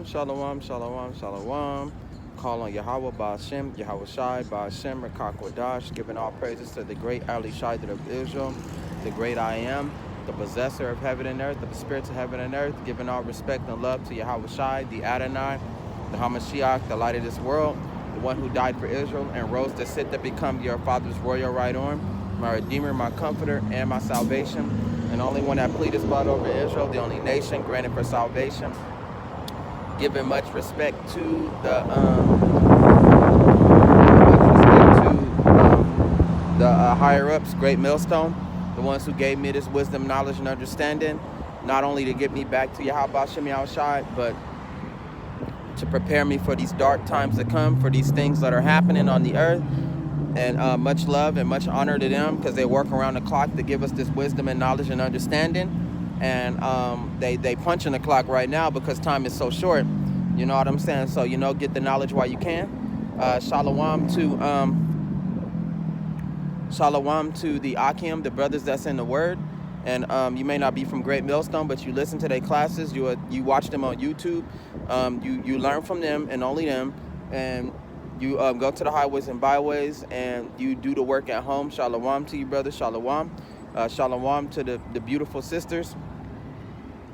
shalom, shalom, shalom. Call on Yahweh, Ba'ashem, Yahweh Shai, Ba'ashem, Rakakwadash, giving all praises to the great Ali Shaidah of Israel, the great I am, the possessor of heaven and earth, of the spirits of heaven and earth, giving all respect and love to Yahweh Shai, the Adonai, the Hamashiach, the light of this world, the one who died for Israel and rose to sit to become your father's royal right arm, my Redeemer, my Comforter, and my salvation, and only one that plead his blood over Israel, the only nation granted for salvation. Giving much respect to the higher ups, Great Millstone, the ones who gave me this wisdom, knowledge, and understanding, not only to get me back to Yahweh Shem Yahushai, but to prepare me for these dark times to come, for these things that are happening on the earth. And much love and much honor to them, because they work around the clock to give us this wisdom and knowledge and understanding. And they punching the clock right now because time is so short. You know what I'm saying? So, get the knowledge while you can. Shalom to the Akim, the brothers that's in the Word. And you may not be from Great Millstone, but you listen to their classes. You watch them on YouTube. You learn from them and only them. And you go to the highways and byways, and you do the work at home. Shalom to you, brother. Shalom. Shalom to the beautiful sisters.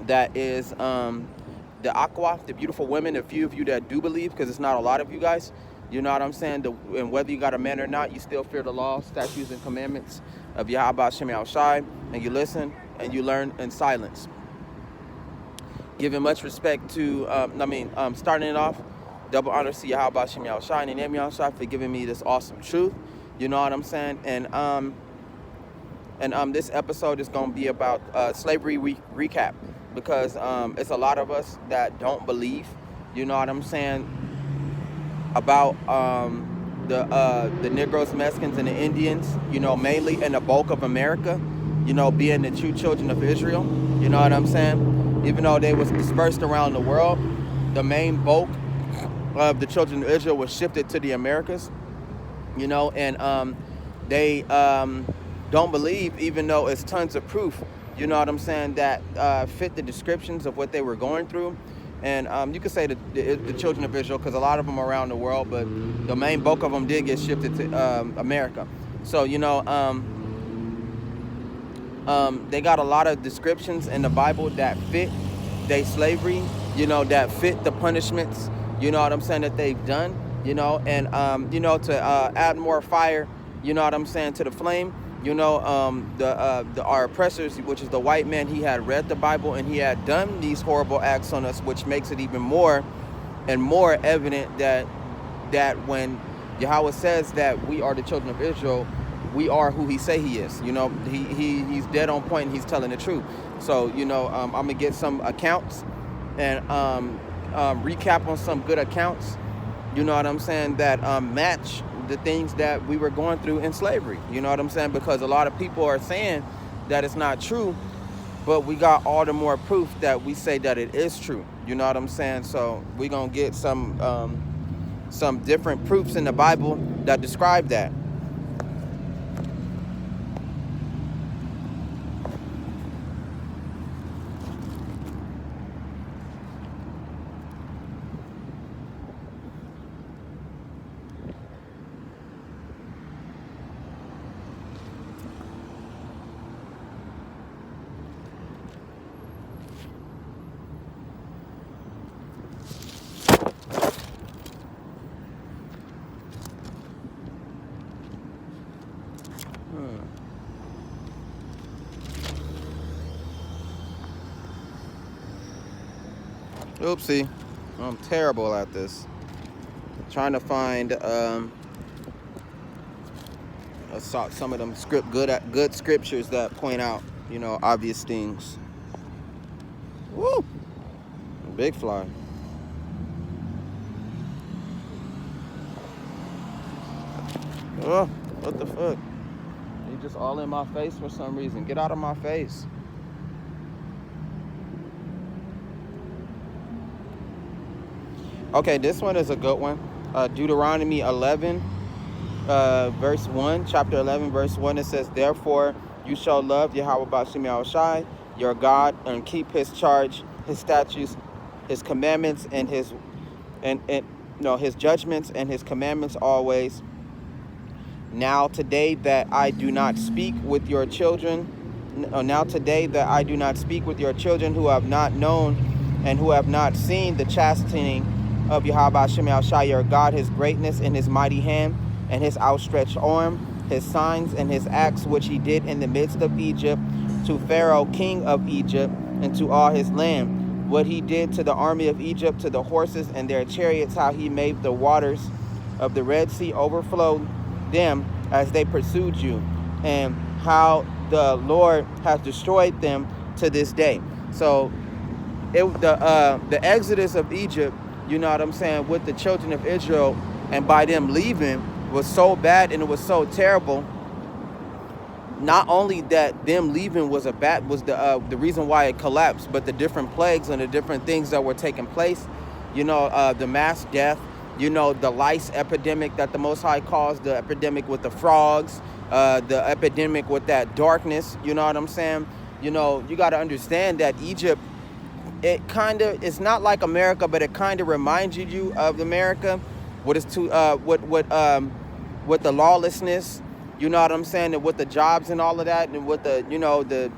That is the Aqua, the beautiful women, a few of you that do believe, because it's not a lot of you guys. You know what I'm saying? And whether you got a man or not, you still fear the law, statutes, and commandments of Yahweh Shem Yahushai, and you listen and you learn in silence. Giving much respect to, starting it off, double honor to Yahweh Shem Yahushai and the name Yahushai for giving me this awesome truth. You know what I'm saying? And this episode is going to be about slavery recap, because it's a lot of us that don't believe, you know what I'm saying, about the Negroes, Mexicans, and the Indians, mainly in the bulk of America, being the true children of Israel, you know what I'm saying? Even though they was dispersed around the world, the main bulk of the children of Israel was shifted to the Americas, and they don't believe, even though it's tons of proof, you know what I'm saying, that fit the descriptions of what they were going through. And you could say the children of Israel, because a lot of them are around the world, but the main bulk of them did get shifted to America. So, they got a lot of descriptions in the Bible that fit their slavery, that fit the punishments, you know what I'm saying, that they've done, and, to add more fire, you know what I'm saying, to the flame. Our oppressors, which is the white man, he had read the Bible and he had done these horrible acts on us, which makes it even more and more evident that when Yahweh says that we are the children of Israel, we are who he say he is. He's dead on point and he's telling the truth. So, I'm gonna get some accounts and recap on some good accounts, you know what I'm saying, that match the things that we were going through in slavery, you know what I'm saying, because a lot of people are saying that it's not true, but we got all the more proof that we say that it is true, you know what I'm saying. So we're gonna get some different proofs in the Bible that describe that. Oopsie, I'm terrible at this. Trying to find some of them good scriptures that point out, obvious things. Woo! Big fly. Oh, what the fuck? You just all in my face for some reason. Get out of my face. Okay, this one is a good one. Deuteronomy 11, verse 1, chapter 11, verse 1, it says, "Therefore you shall love Yahweh Ba'ashem Yahushai, your God, and keep his charge, his statutes, his commandments and and no, his judgments and his commandments always. Now today that I do not speak with your children, now today that I do not speak with your children who have not known and who have not seen the chastening of Yahweh Shem Shai your God, his greatness and his mighty hand and his outstretched arm, his signs and his acts which he did in the midst of Egypt, to Pharaoh king of Egypt, and to all his land, what he did to the army of Egypt, to the horses and their chariots, how he made the waters of the Red Sea overflow them as they pursued you, and how the Lord has destroyed them to this day. So the exodus of Egypt, you know what I'm saying, with the children of Israel, and by them leaving, was so bad and it was so terrible. Not only that them leaving was the reason why it collapsed, but the different plagues and the different things that were taking place, you know, the mass death, you know, the lice epidemic that the Most High caused, the epidemic with the frogs, the epidemic with that darkness, you know what I'm saying? You know, you got to understand that Egypt, it's not like America, but it kind of reminded you of America. With the lawlessness, you know what I'm saying, and with the jobs and all of that, and with the, you know, the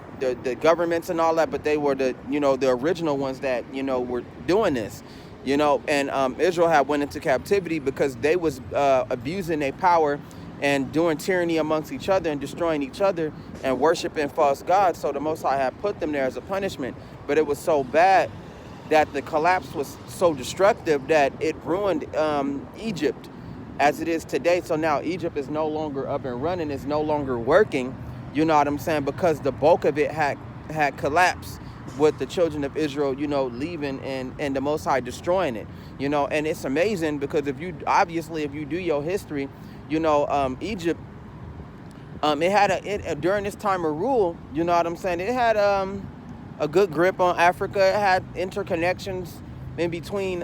governments and all that, but they were the, you know, the original ones that, you know, were doing this, you know, and Israel had went into captivity because they was abusing their power and doing tyranny amongst each other and destroying each other and worshiping false gods. So the Most High had put them there as a punishment, but it was so bad that the collapse was so destructive that it ruined Egypt as it is today. So now Egypt is no longer up and running, it's no longer working, you know what I'm saying, because the bulk of it had collapsed with the children of Israel, you know, leaving and the Most High destroying it, you know. And it's amazing because if you do your history, you know, Egypt, it had during this time of rule, you know what I'm saying, it had a good grip on Africa. It had interconnections in between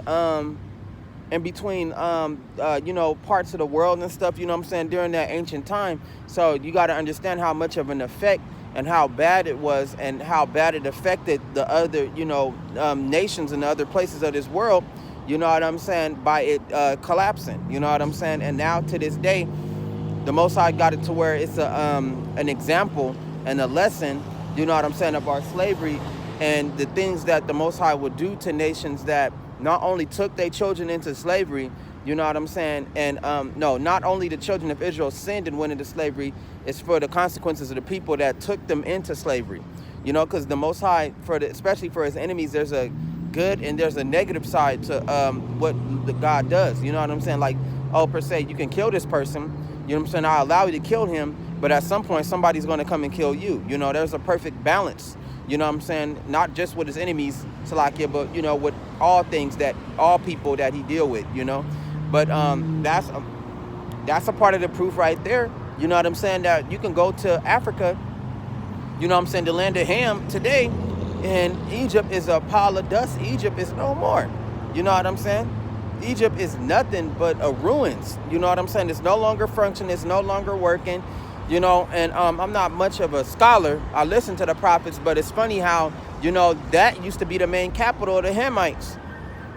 you know, parts of the world and stuff, you know what I'm saying, during that ancient time. So you got to understand how much of an effect and how bad it was and how bad it affected the other, you know, nations and the other places of this world, you know what I'm saying, by it collapsing, you know what I'm saying. And now to this day, the Most High got it to where it's an example and a lesson, you know what I'm saying, of our slavery and the things that the Most High would do to nations that not only took their children into slavery, you know what I'm saying, and not only the children of Israel sinned and went into slavery, it's for the consequences of the people that took them into slavery, you know, because the Most High, especially for his enemies, there's a good and there's a negative side to what the God does, you know what I'm saying, like, oh, per se, you can kill this person, you know what I'm saying, I allow you to kill him, but at some point somebody's going to come and kill you, you know, there's a perfect balance, you know what I'm saying, not just with his enemies, Salakia, but, you know, with all people that he deal with, you know. But that's a part of the proof right there, you know what I'm saying, that you can go to Africa, you know what I'm saying, the land of Ham today, and Egypt is a pile of dust. Egypt is no more, you know what I'm saying. Egypt is nothing but a ruins, you know what I'm saying. It's no longer functioning, it's no longer working, you know. And I'm not much of a scholar. I listen to the prophets, but it's funny how, you know, that used to be the main capital of the Hamites.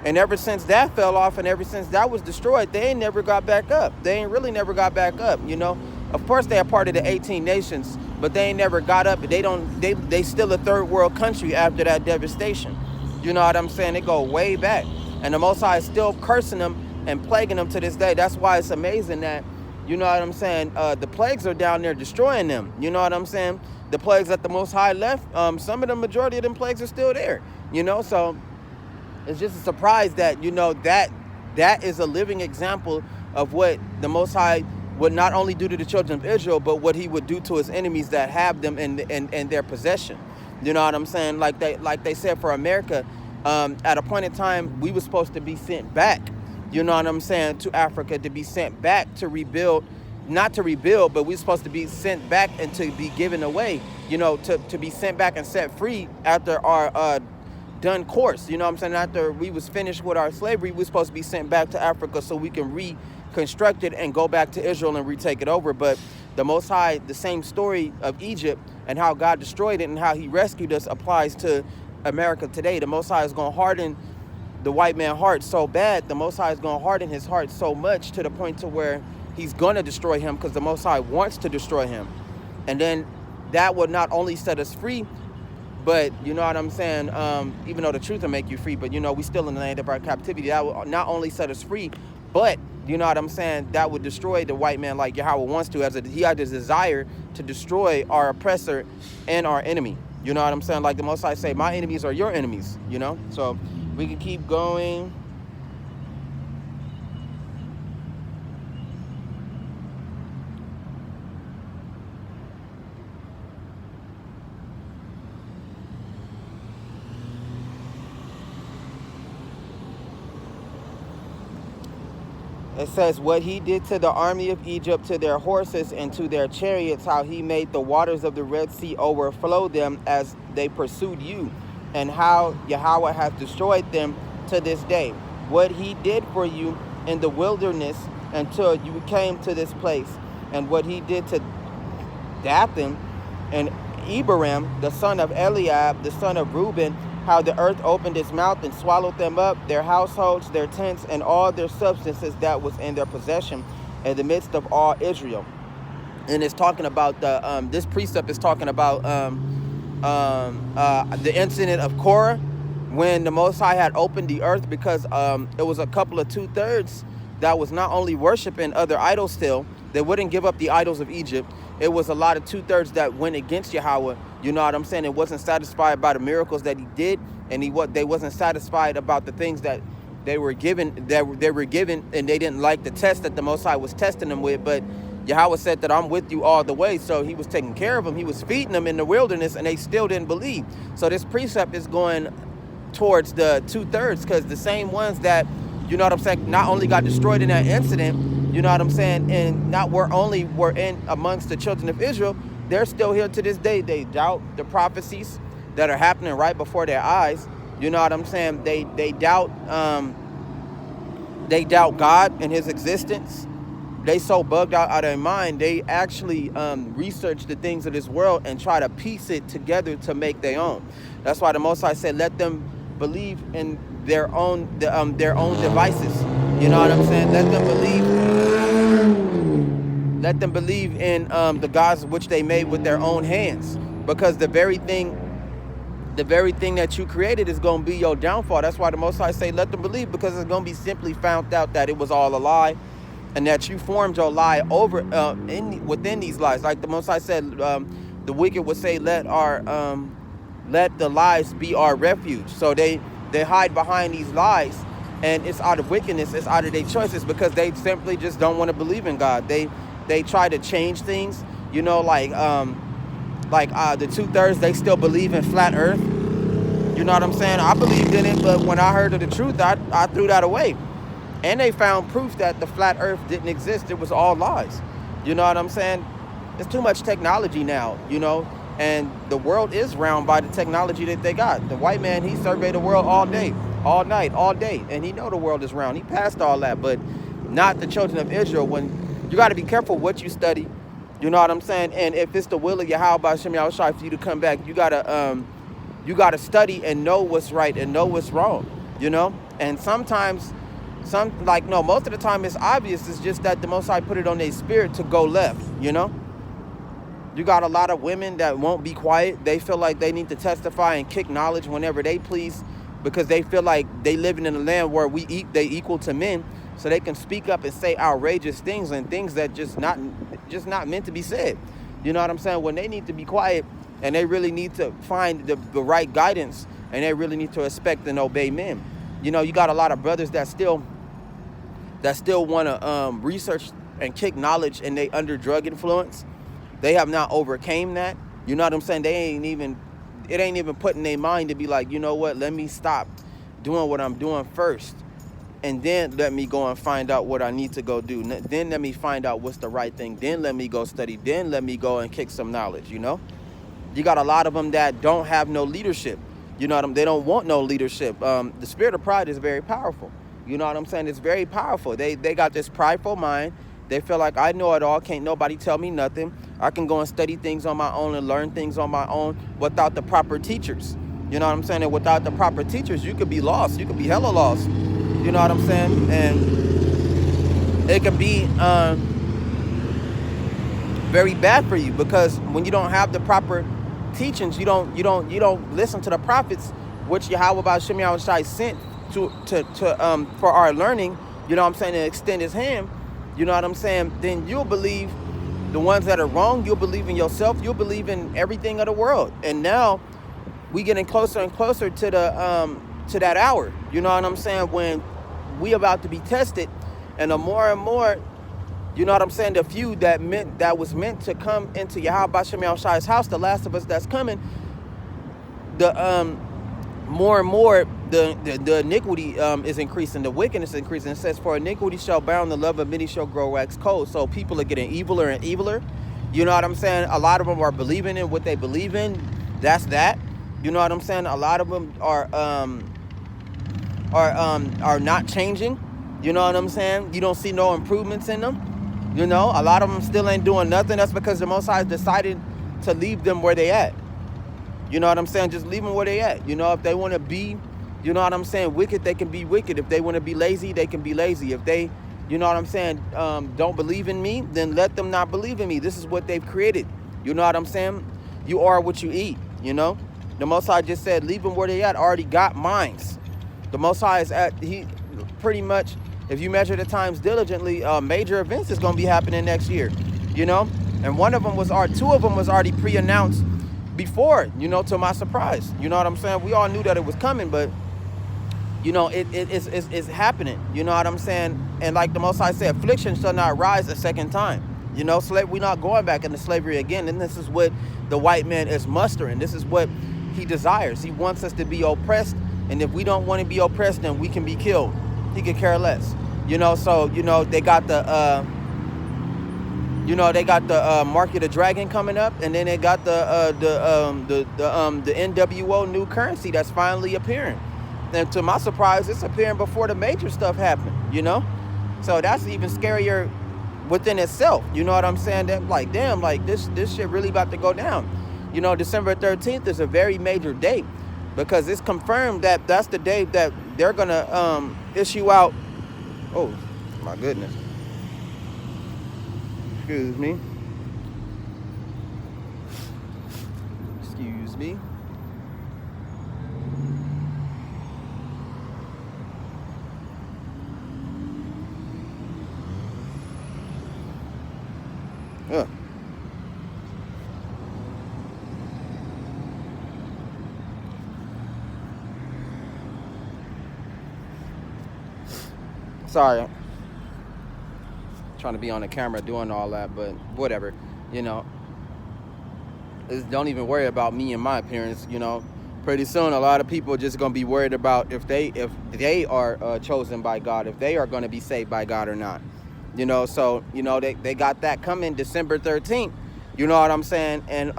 And ever since that fell off and ever since that was destroyed, they ain't never got back up. They ain't really never got back up, you know. Of course, they are part of the 18 nations, but they ain't never got up. They still a third world country after that devastation. You know what I'm saying? They go way back. And the Most High is still cursing them and plaguing them to this day. That's why it's amazing that, you know what I'm saying, the plagues are down there destroying them. You know what I'm saying? The plagues that the Most High left, some of the majority of them plagues are still there, you know. So it's just a surprise that, you know, that is a living example of what the Most High would not only do to the children of Israel, but what he would do to his enemies that have them in their possession. You know what I'm saying? Like they said for America, at a point in time, we were supposed to be sent back, you know what I'm saying, to Africa, to be sent back to rebuild, not to rebuild, but we're supposed to be sent back and to be given away, you know, to be sent back and set free after our done course, you know what I'm saying. After we was finished with our slavery, we're supposed to be sent back to Africa so we can reconstruct it and go back to Israel and retake it over. But the Most High, the same story of Egypt and how God destroyed it and how he rescued us applies to America today. The Most High is going to harden the white man's heart so bad, the Most High is going to harden his heart so much to the point to where he's going to destroy him, because the Most High wants to destroy him. And then that would not only set us free, but you know what I'm saying, even though the truth will make you free, but you know, we still in the land of our captivity. That will not only set us free, but you know what I'm saying, that would destroy the white man like Yahweh wants to. He had this desire to destroy our oppressor and our enemy. You know what I'm saying? Like the Most High say, my enemies are your enemies, you know? So we can keep going. It says, what he did to the army of Egypt, to their horses and to their chariots, how he made the waters of the Red Sea overflow them as they pursued you, and how Yahweh has destroyed them to this day. What he did for you in the wilderness until you came to this place, and what he did to Dathan and Abiram, the son of Eliab, the son of Reuben, how the earth opened its mouth and swallowed them up, their households, their tents, and all their substances that was in their possession in the midst of all Israel. And it's talking about this precept is talking about the incident of Korah, when the Most High had opened the earth, because it was a couple of 2/3 that was not only worshiping other idols still, they wouldn't give up the idols of Egypt. It was a lot of 2/3 that went against Yahweh. You know what I'm saying? It wasn't satisfied by the miracles that he did, and they wasn't satisfied about the things that they were given, and they didn't like the test that the Most High was testing them with. But Yahweh said that I'm with you all the way, so he was taking care of them. He was feeding them in the wilderness, and they still didn't believe. So this precept is going towards the 2/3, because the same ones that, you know what I'm saying, not only got destroyed in that incident, you know what I'm saying, and not were in amongst the children of Israel, they're still here to this day. They doubt the prophecies that are happening right before their eyes. You know what I'm saying? They doubt God and his existence. They so bugged out of their mind, they actually research the things of this world and try to piece it together to make their own. That's why the Most High said, let them believe in their own devices. You know what I'm saying? Let them believe in the gods which they made with their own hands, because the very thing that you created is going to be your downfall. That's why the Most High say, let them believe, because it's going to be simply found out that it was all a lie, and that you formed your lie over within these lies. Like the Most High said, the wicked would say, let the lies be our refuge. So they hide behind these lies, and it's out of wickedness, it's out of their choices, because they simply just don't want to believe in God. They try to change things, you know, like the 2/3, they still believe in flat earth. You know what I'm saying? I believed in it, but when I heard of the truth, I threw that away. And they found proof that the flat earth didn't exist. It was all lies. You know what I'm saying? There's too much technology now, you know, and the world is round by the technology that they got. The white man, he surveyed the world all day, all night, all day, and he know the world is round. He passed all that, but not the children of Israel. When you got to be careful what you study, you know what I'm saying? And if it's the will of Yahweh B'Shem Yahushua for you to come back, you gotta study and know what's right and know what's wrong, you know. And sometimes, most of the time it's obvious. It's just that the Most High put it on their spirit to go left, you know. You got a lot of women that won't be quiet. They feel like they need to testify and kick knowledge whenever they please, because they feel like they living in a land where they equal to men, so they can speak up and say outrageous things and things that just not meant to be said. You know what I'm saying? When they need to be quiet, and they really need to find the right guidance, and they really need to respect and obey men. You know, you got a lot of brothers that still want to research and kick knowledge, and they under drug influence. They have not overcame that. You know what I'm saying? It ain't even put in their mind to be like, you know what, let me stop doing what I'm doing first, and then let me go and find out what I need to go do. Then let me find out what's the right thing. Then let me go study. Then let me go and kick some knowledge, you know? You got a lot of them that don't have no leadership. You know what I'm saying? They don't want no leadership. The spirit of pride is very powerful. You know what I'm saying? It's very powerful. They got this prideful mind. They feel like, I know it all. Can't nobody tell me nothing. I can go and study things on my own and learn things on my own without the proper teachers. You know what I'm saying? And without the proper teachers, you could be lost. You could be hella lost. You know what I'm saying? And it could be very bad for you, because when you don't have the proper teachings, you don't listen to the prophets, which Yahweh Ba'ashem Yahushai sent to for our learning. You know what I'm saying? To extend His hand. You know what I'm saying? Then you'll believe the ones that are wrong. You'll believe in yourself. You'll believe in everything of the world. And now we getting closer and closer to the to that hour. You know what I'm saying? When we about to be tested, and the more and more, you know what I'm saying, the few that was meant to come into Yahweh Ba'ashem Yahushai's house, the last of us that's coming, the more and more the iniquity is increasing, the wickedness is increasing. It says, for iniquity shall abound, the love of many shall grow wax cold. So people are getting eviler and eviler. You know what I'm saying? A lot of them are believing in what they believe in. That's that. You know what I'm saying? A lot of them are not changing. You know what I'm saying? You don't see no improvements in them. You know, a lot of them still ain't doing nothing. That's because the Most High decided to leave them where they at. You know what I'm saying? Just leave them where they at. You know, if they want to be, you know what I'm saying, wicked, they can be wicked. If they want to be lazy, they can be lazy. If they, you know what I'm saying, don't believe in me, then let them not believe in me. This is what they've created. You know what I'm saying? You are what you eat, you know? The Most High just said, leave them where they at. Already got minds. The Most High is he pretty much, if you measure the times diligently, major events is going to be happening next year, you know? And two of them was already pre-announced before, you know, to my surprise. You know what I'm saying? We all knew that it was coming, but, you know, it's happening. You know what I'm saying? And like the Most High said, affliction shall not rise a second time. You know, we're not going back into slavery again. And this is what the white man is mustering. This is what he desires. He wants us to be oppressed. And if we don't want to be oppressed, then we can be killed. He could care less. You know, so, you know, they got the Mark of the Dragon coming up, and then they got the NWO new currency that's finally appearing. And to my surprise, it's appearing before the major stuff happened, you know? So that's even scarier within itself. You know what I'm saying? That, like, damn, like this shit really about to go down. You know, December 13th is a very major date, because it's confirmed that that's the day that they're gonna issue out. Oh my goodness. Excuse me. Excuse me. Ugh. Sorry. Trying to be on the camera doing all that, but whatever, you know. Don't even worry about me and my appearance, you know. Pretty soon a lot of people are just going to be worried about if they are chosen by God, if they are going to be saved by God or not, you know. So, you know, they got that coming December 13th, you know what I'm saying? And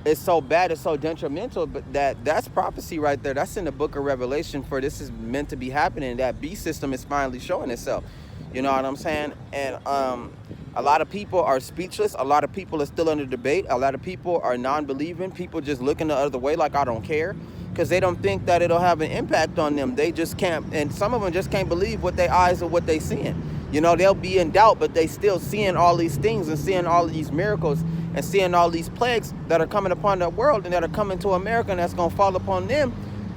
it's so bad, it's so detrimental, but that's prophecy right there. That's in the book of Revelation, for this is meant to be happening. That beast system is finally showing itself. You know what I'm saying? And a lot of people are speechless. A lot of people are still under debate. A lot of people are non-believing. People just looking the other way like I don't care, because they don't think that it'll have an impact on them. They just can't, and some of them just can't believe what their eyes are, what they seeing. You know, they'll be in doubt, but they still seeing all these things and seeing all of these miracles and seeing all these plagues that are coming upon the world and that are coming to America and that's going to fall upon them.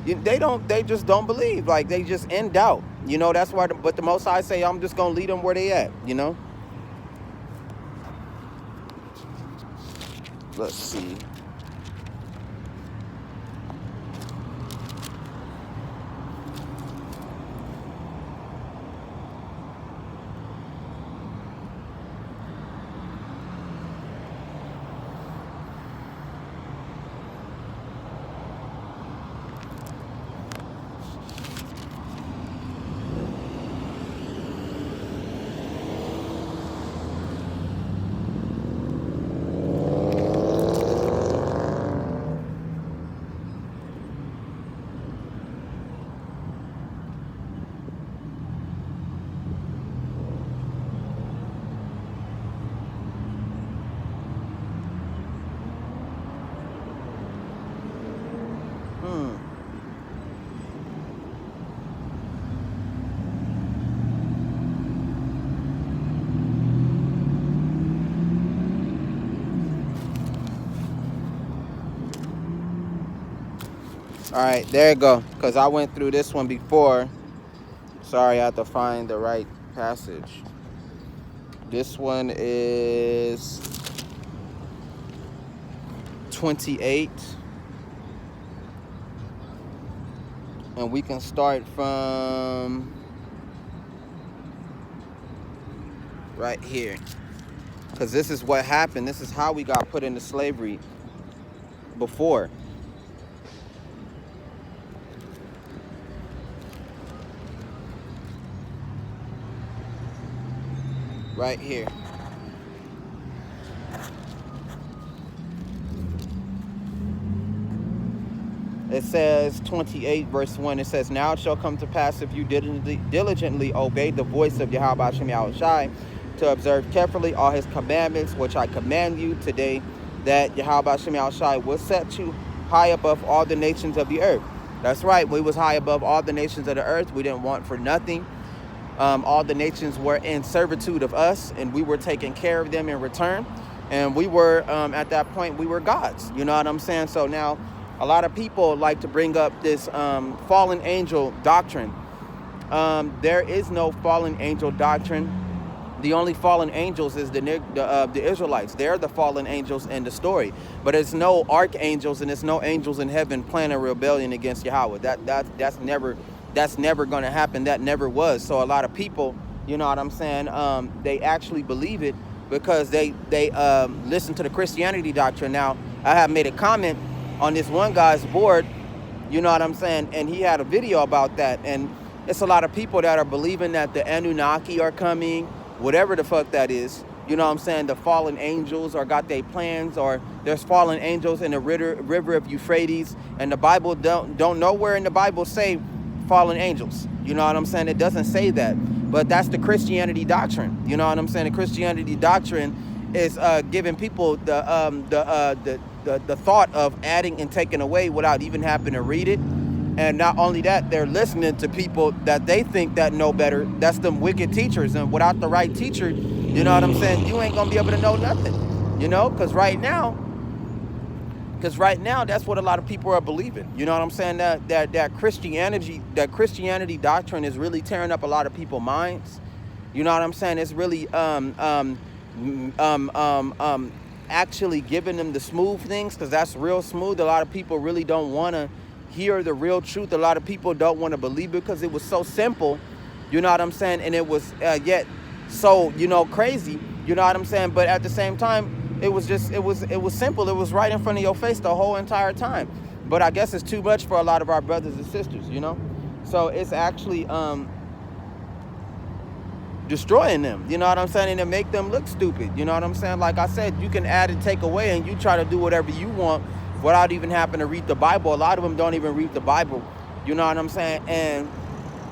They just don't believe. Like, they just in doubt. You know, that's why, but the Most High say, I'm just going to lead them where they at, you know? Let's see. All right, there you go. Because I went through this one before. Sorry, I have to find the right passage. This one is 28. And we can start from right here. Because this is what happened. This is how we got put into slavery before. Right here. It says 28 verse 1. It says, now it shall come to pass if you diligently obey the voice of Yahweh Hashem Yahushai to observe carefully all his commandments, which I command you today, that Yahweh Hashem Yahushai will set you high above all the nations of the earth. That's right. We was high above all the nations of the earth. We didn't want for nothing. All the nations were in servitude of us, and we were taking care of them in return. And we were, at that point, we were gods. You know what I'm saying? So now, a lot of people like to bring up this fallen angel doctrine. There is no fallen angel doctrine. The only fallen angels is the Israelites. They're the fallen angels in the story. But it's no archangels and it's no angels in heaven planning rebellion against Yahweh. That's never going to happen. That never was. So a lot of people, you know what I'm saying, they actually believe it because they listen to the Christianity doctrine. Now, I have made a comment on this one guy's board, you know what I'm saying, and he had a video about that. And it's a lot of people that are believing that the Anunnaki are coming, whatever the fuck that is. You know what I'm saying? The fallen angels or got their plans, or there's fallen angels in the river of Euphrates. And the Bible don't nowhere in the Bible say fallen angels. You know what I'm saying? It doesn't say that. But that's the Christianity doctrine. You know what I'm saying? The Christianity doctrine is giving people the thought of adding and taking away without even having to read it. And not only that, they're listening to people that they think that know better. That's them wicked teachers. And without the right teacher, you know what I'm saying, you ain't gonna be able to know nothing. You know, because right now, that's what a lot of people are believing. You know what I'm saying? That Christianity doctrine is really tearing up a lot of people's minds. You know what I'm saying? It's really actually giving them the smooth things, because that's real smooth. A lot of people really don't want to hear the real truth. A lot of people don't want to believe it because it was so simple. You know what I'm saying? And it was yet so, you know, crazy. You know what I'm saying? But at the same time, it was simple. It was right in front of your face the whole entire time. But I guess it's too much for a lot of our brothers and sisters, you know? So it's actually destroying them, you know what I'm saying? And it make them look stupid, you know what I'm saying? Like I said, you can add and take away, and you try to do whatever you want without even having to read the Bible. A lot of them don't even read the Bible, you know what I'm saying? And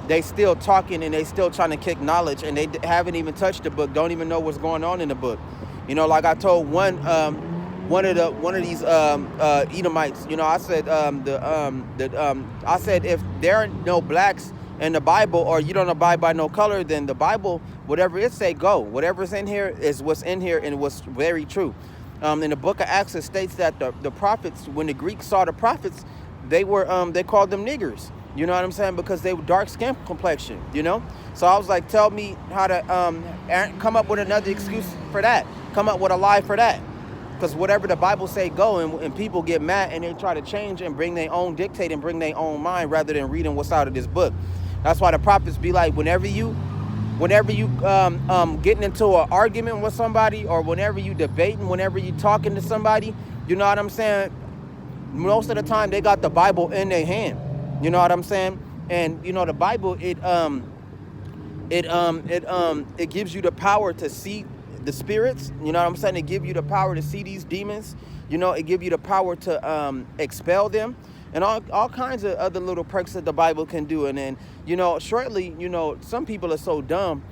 they still talking, and they still trying to kick knowledge, and they haven't even touched the book, don't even know what's going on in the book. You know, like I told one of these Edomites, you know, I said I said, if there are no blacks in the Bible, or you don't abide by no color, then the Bible, whatever it say, go. Whatever's in here is what's in here, and what's very true. In the book of Acts, it states that the prophets, when the Greeks saw the prophets, they called them niggers. You know what I'm saying? Because they were dark skin complexion, you know? So I was like, tell me how to come up with another excuse for that. Come up with a lie for that. Because whatever the Bible say, go, and people get mad and they try to change and bring their own dictate and bring their own mind rather than reading what's out of this book. That's why the prophets be like, whenever you getting into an argument with somebody, or whenever you debating, whenever you talking to somebody, you know what I'm saying? Most of the time they got the Bible in their hand. You know what I'm saying? And you know, the Bible, it gives you the power to see the spirits. You know what I'm saying? It gives you the power to see these demons. You know, it gives you the power to expel them, and all kinds of other little perks that the Bible can do. And then, you know, shortly, you know, some people are so dumb,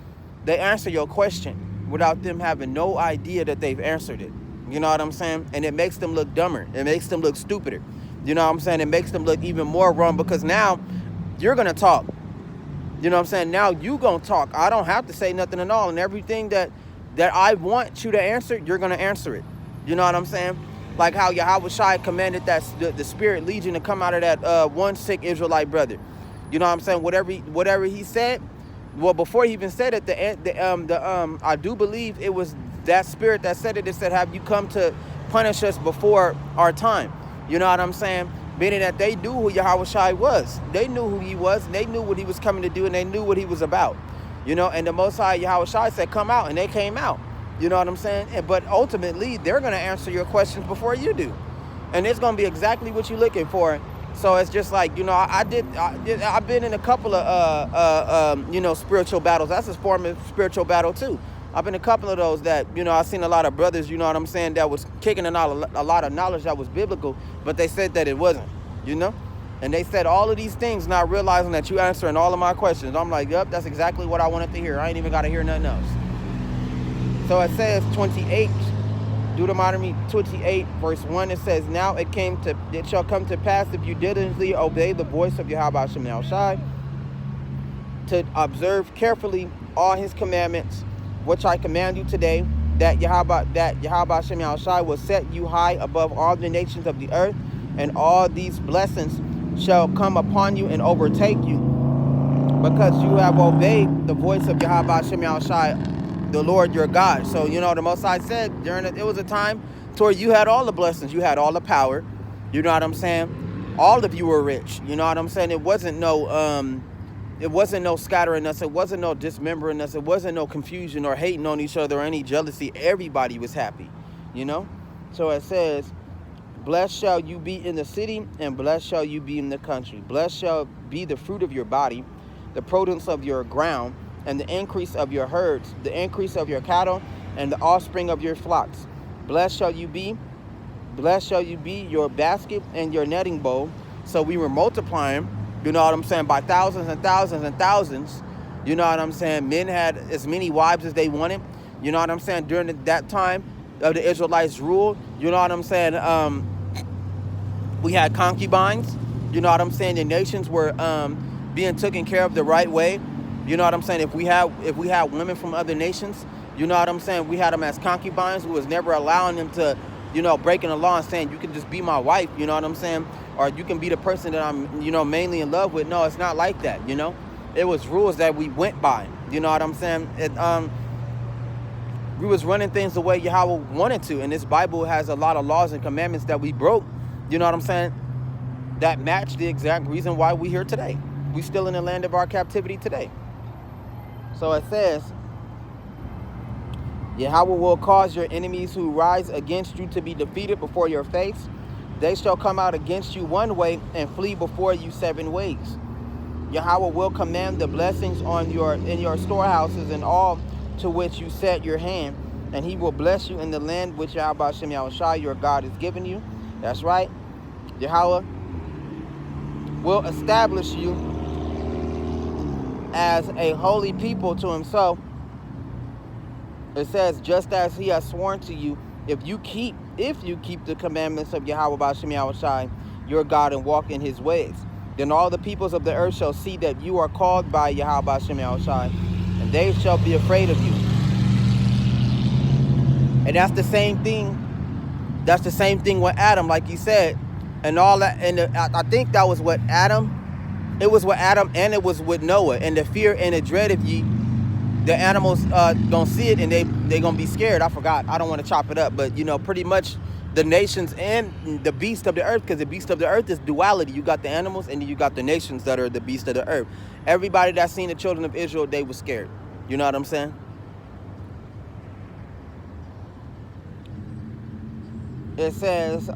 they answer your question without them having no idea that they've answered it. You know what I'm saying? And it makes them look dumber. It makes them look stupider. You know what I'm saying? It makes them look even more wrong, because now you're going to talk. You know what I'm saying? Now you going to talk. I don't have to say nothing at all. And everything that I want you to answer, you're going to answer it. You know what I'm saying? Like how Yahweh Shai commanded that the spirit legion to come out of that one sick Israelite brother. You know what I'm saying? Whatever he said, well, before he even said it, I do believe it was that spirit that said it. It said, "Have you come to punish us before our time?" You know what I'm saying? Meaning that they knew who Yahweh Shai was. They knew who he was, and they knew what he was coming to do, and they knew what he was about. You know, and the Most High Yahweh Shai said, "Come out," and they came out. You know what I'm saying? But ultimately, they're going to answer your questions before you do. And it's going to be exactly what you're looking for. So it's just like, you know, I've been in a couple of, you know, spiritual battles. That's a form of spiritual battle too. I've been in a couple of those that, you know, I've seen a lot of brothers, you know what I'm saying, that was kicking a lot of knowledge that was biblical, but they said that it wasn't, you know? And they said all of these things, not realizing that you answering all of my questions. I'm like, yep, that's exactly what I wanted to hear. I ain't even got to hear nothing else. So it says 28, Deuteronomy 28, verse 1, it says, "Now it shall come to pass if you diligently obey the voice of Yahweh Shem Shai, to observe carefully all his commandments, which I command you today, that Yahweh Shem Shai will set you high above all the nations of the earth, and all these blessings shall come upon you and overtake you, because you have obeyed the voice of Yahweh Shem Shai, the Lord your God." So, you know, the Most High said it was a time where you had all the blessings, you had all the power, you know what I'm saying? All of you were rich, you know what I'm saying? It wasn't no scattering us, it wasn't no dismembering us, it wasn't no confusion or hating on each other or any jealousy. Everybody was happy, you know? So it says, "Blessed shall you be in the city, and blessed shall you be in the country. Blessed shall be the fruit of your body, the produce of your ground, and the increase of your herds, the increase of your cattle, and the offspring of your flocks. Blessed shall you be your basket and your netting bowl." So we were multiplying, you know what I'm saying, by thousands and thousands and thousands. You know what I'm saying? Men had as many wives as they wanted. You know what I'm saying? During that time of the Israelites' rule, you know what I'm saying? We had concubines. You know what I'm saying? The nations were being taken care of the right way. You know what I'm saying? If we had women from other nations, you know what I'm saying, we had them as concubines. We was never allowing them to, you know, breaking the law and saying, "You can just be my wife," you know what I'm saying? Or "You can be the person that I'm, you know, mainly in love with." No, it's not like that, you know? It was rules that we went by, you know what I'm saying? We was running things the way Yahweh wanted to, and this Bible has a lot of laws and commandments that we broke, you know what I'm saying, that match the exact reason why we here today. We still in the land of our captivity today. So it says, "Yahweh will cause your enemies who rise against you to be defeated before your face. They shall come out against you one way and flee before you 7 ways. Yahweh will command the blessings in your storehouses and all to which you set your hand, and he will bless you in the land which Yahweh Shem Shai your God has given you." That's right. Yahweh will establish you as a holy people to himself. It says, "Just as he has sworn to you, if you keep the commandments of Yahweh Shem Shai your God, and walk in his ways, then all the peoples of the earth shall see that you are called by Yahweh Shem Shai, and they shall be afraid of you." And that's the same thing. That's the same thing with Adam, like you said, and all that. And I think that was what Adam. It was with Adam, and it was with Noah. And the fear and the dread of ye, the animals gonna see it, and they gonna be scared. I forgot. I don't want to chop it up, but you know, pretty much the nations and the beast of the earth, because the beast of the earth is duality. You got the animals, and you got the nations that are the beast of the earth. Everybody that seen the children of Israel, they were scared. You know what I'm saying? It says,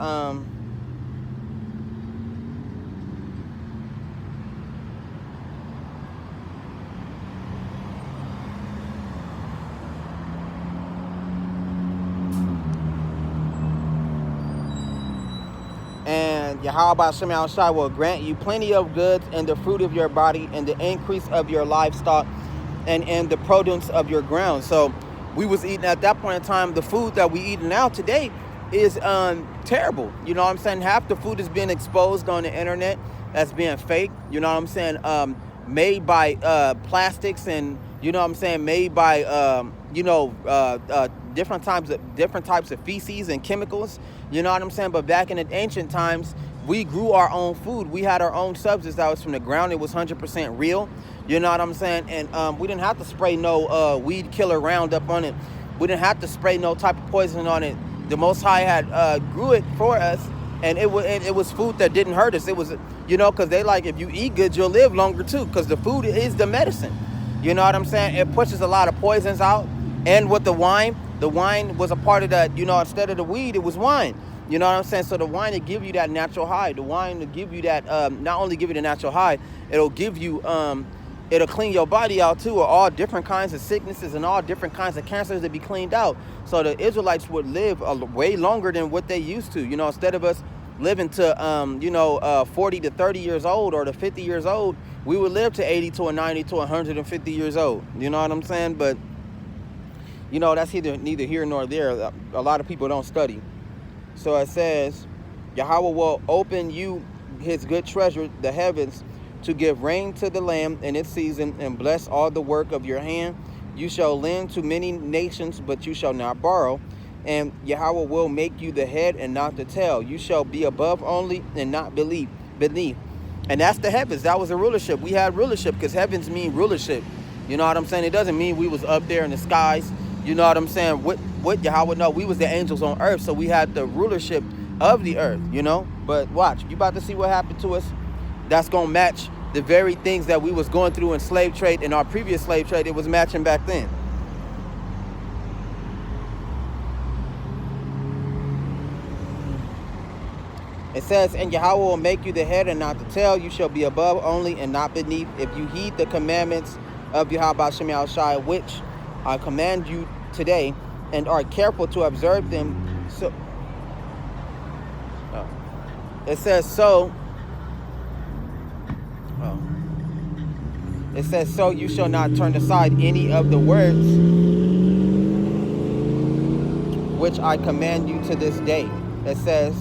"And Yahweh Shem Shai will grant you plenty of goods, and the fruit of your body, and the increase of your livestock, and the produce of your ground." So we was eating at that point in time. The food that we eating now today is terrible. You know what I'm saying? Half the food is being exposed on the internet that's being fake. You know what I'm saying? Made by plastics, and you know what I'm saying, made by different types of feces and chemicals. You know what I'm saying? But back in the ancient times, we grew our own food. We had our own substance that was from the ground. It was 100% real. You know what I'm saying? And we didn't have to spray no weed killer Roundup on it. We didn't have to spray no type of poison on it. The Most High had grew it for us, and it was food that didn't hurt us. It was, you know, because they like, if you eat good, you'll live longer too, because the food is the medicine. You know what I'm saying? It pushes a lot of poisons out. And with the wine was a part of that. You know, instead of the weed, it was wine. You know what I'm saying? So the wine will give you that natural high. The wine will give you that, not only give you the natural high, it'll give you, it'll clean your body out too, of all different kinds of sicknesses and all different kinds of cancers to be cleaned out. So the Israelites would live way longer than what they used to. You know, instead of us living to, 40 to 30 years old or to 50 years old, we would live to 80 to 90 to 150 years old. You know what I'm saying? But, you know, that's neither here nor there. A lot of people don't study. So it says, Yahweh will open you his good treasure, the heavens, to give rain to the land in its season, and bless all the work of your hand. You shall lend to many nations, but you shall not borrow. And Yahweh will make you the head and not the tail. You shall be above only and not beneath. And that's the heavens. That was a rulership. We had rulership because heavens mean rulership. You know what I'm saying? It doesn't mean we was up there in the skies. You know what I'm saying? What Yahweh know? We was the angels on earth, so we had the rulership of the earth, you know? But watch, you about to see what happened to us. That's going to match the very things that we was going through in slave trade, in our previous slave trade. It was matching back then. It says, and Yahweh will make you the head and not the tail. You shall be above only and not beneath. If you heed the commandments of Yahweh Shem Shai, which I command you today, and are careful to observe them. So it says so. It says, so you shall not turn aside any of the words which I command you to this day. It says,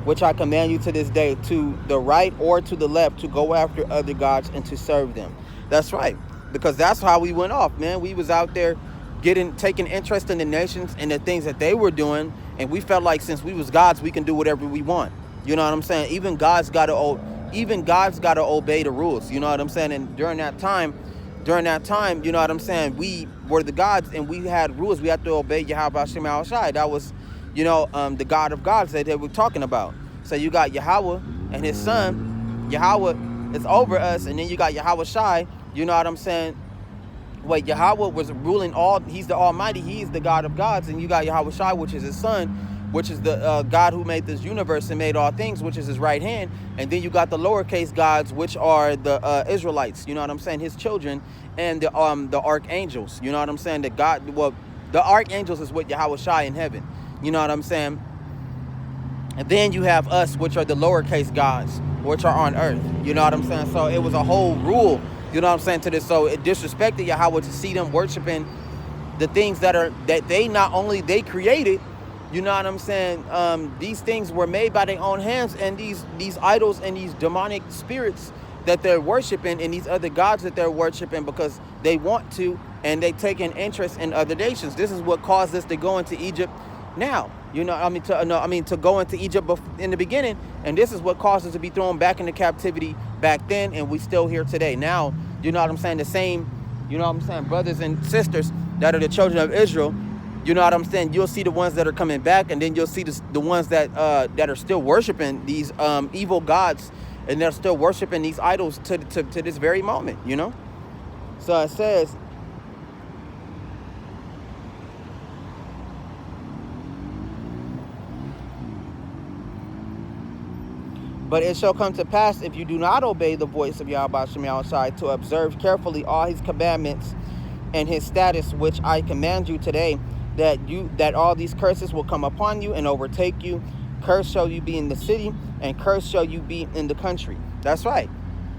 which I command you to this day, to the right or to the left, to go after other gods and to serve them. That's right, because that's how we went off, man. We was out there taking interest in the nations and the things that they were doing, and we felt like since we was gods, we can do whatever we want. You know what I'm saying? Even God's got to obey the rules. You know what I'm saying? And during that time, you know what I'm saying, we were the gods and we had rules. We had to obey Yahweh Shem Shai. That was, you know, the God of gods that they were talking about. So you got Yahweh and his son. Yahweh is over us, and then you got Yahweh Shai. You know what I'm saying? Wait, Yahweh was ruling all. He's the Almighty. He's the God of gods, and you got Yahweh Shai, which is his son, which is the God who made this universe and made all things, which is his right hand. And then you got the lowercase gods, which are the Israelites. You know what I'm saying? His children, and the archangels. You know what I'm saying? The archangels is with Yahweh Shai in heaven. You know what I'm saying? And then you have us, which are the lowercase gods, which are on earth. You know what I'm saying? So it was a whole rule, you know what I'm saying, to this. So it disrespected Yahweh to see them worshiping the things that they not only they created. You know what I'm saying? These things were made by their own hands, and these idols and these demonic spirits that they're worshiping, and these other gods that they're worshiping because they want to, and they take an interest in other nations. This is what caused us to go into Egypt now. You know, to go into Egypt in the beginning, and this is what caused us to be thrown back into captivity back then, and we still here today. Now, you know what I'm saying? The same, you know what I'm saying, brothers and sisters that are the children of Israel. You know what I'm saying? You'll see the ones that are coming back, and then you'll see the ones that are still worshiping these evil gods, and they're still worshiping these idols to this very moment, you know? So it says, but it shall come to pass, if you do not obey the voice of Yahweh Shem Shai, to observe carefully all his commandments and his status, which I command you today, that all these curses will come upon you and overtake you. Cursed shall you be in the city, and cursed shall you be in the country. That's right.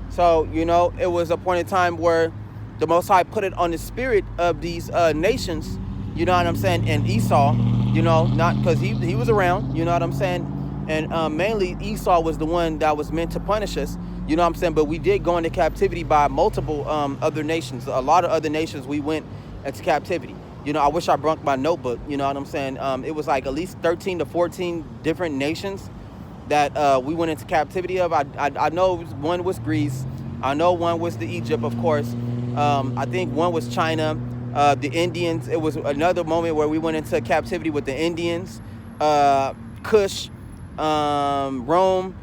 So, you know, it was a point in time where the Most High put it on the spirit of these nations, you know what I'm saying, and Esau, you know, not because he was around, you know what I'm saying, and mainly Esau was the one that was meant to punish us, you know what I'm saying, but we did go into captivity by multiple other nations. A lot of other nations we went into captivity. I wish I brought my notebook. You know what I'm saying? It was like at least 13 to 14 different nations that we went into captivity of. I know one was Greece. I know one was the Egypt, of course. I think one was China. The Indians. It was another moment where we went into captivity with the Indians, Kush, Rome.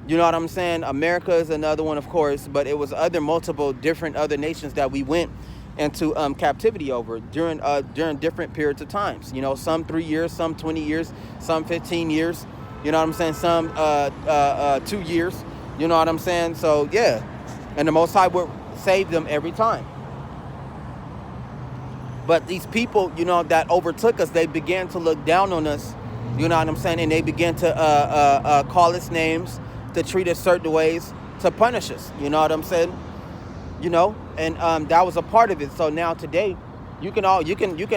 You know what I'm saying? America is another one, of course, but it was multiple different other nations that we went into captivity over during different periods of times. Some 3 years, some 20 years, some 15 years. You know what I'm saying? Some 2 years. You know what I'm saying? So yeah, and the Most High would save them every time. But these people, that overtook us, they began to look down on us. You know what I'm saying? And they began to call us names, to treat us certain ways, to punish us. You know what I'm saying? And that was a part of it. So now today, you can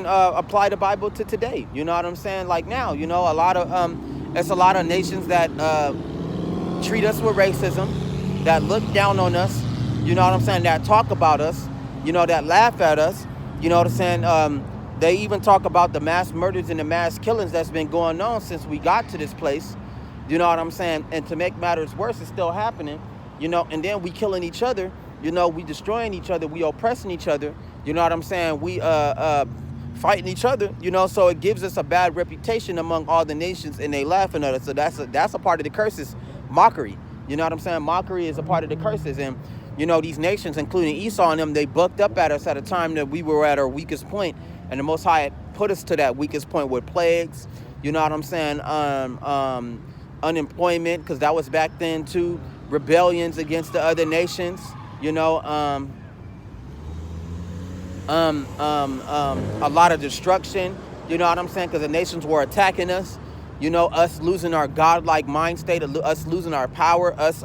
apply the Bible to today. You know what I'm saying? Like now, it's a lot of nations that treat us with racism, that look down on us. You know what I'm saying? That talk about us. That laugh at us. You know what I'm saying? They even talk about the mass murders and the mass killings that's been going on since we got to this place. You know what I'm saying? And to make matters worse, it's still happening. And then we killing each other. We destroying each other. We oppressing each other. You know what I'm saying? We fighting each other. So it gives us a bad reputation among all the nations, and they laughing at us. So that's a part of the curses. Mockery. You know what I'm saying? Mockery is a part of the curses. And these nations, including Esau and them, they bucked up at us at a time that we were at our weakest point. And the Most High put us to that weakest point with plagues. You know what I'm saying? Unemployment, because that was back then too. Rebellions against the other nations. A lot of destruction. You know what I'm saying? Because the nations were attacking us. Us losing our godlike mind state, us losing our power, us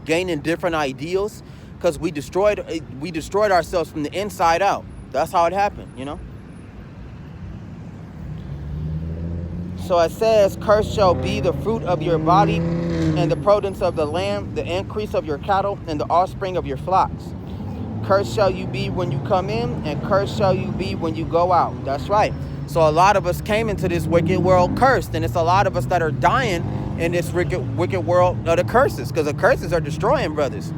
gaining different ideals, because we destroyed ourselves from the inside out. That's how it happened. So it says, cursed shall be the fruit of your body and the produce of the land, the increase of your cattle and the offspring of your flocks. Cursed shall you be when you come in, and cursed shall you be when you go out. That's right. So a lot of us came into this wicked world cursed, and it's a lot of us that are dying in this wicked world of the curses, because the curses are destroying brothers.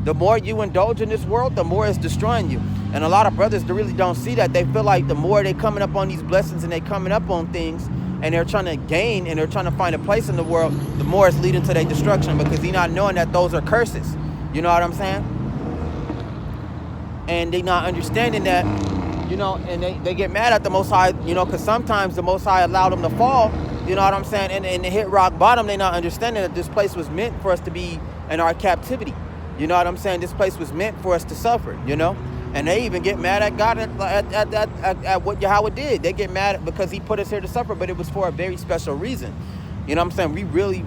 The more you indulge in this world, the more it's destroying you. And a lot of brothers really don't see that. They feel like the more they coming up on these blessings and they coming up on things, and they're trying to gain and they're trying to find a place in the world, the more it's leading to their destruction, because they're not knowing that those are curses. You know what I'm saying? And they're not understanding that, and they get mad at the Most High, because sometimes the Most High allowed them to fall, you know what I'm saying? And they hit rock bottom. They're not understanding that this place was meant for us to be in our captivity. You know what I'm saying? This place was meant for us to suffer, And they even get mad at God at how it did. They get mad because he put us here to suffer, but it was for a very special reason. You know what I'm saying? We really,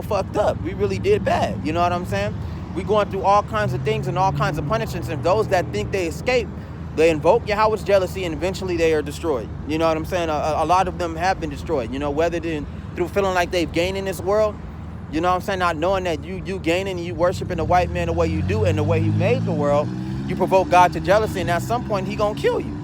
fucked up. We really did bad. You know what I'm saying? We going through all kinds of things and all kinds of punishments. And those that think they escape, they invoke Yahweh's jealousy, and eventually they are destroyed. You know what I'm saying? A lot of them have been destroyed, whether through feeling like they've gained in this world. You know what I'm saying? Not knowing that you gaining and you worshiping the white man the way you do and the way he made the world. You provoke God to jealousy, and at some point he gonna kill you.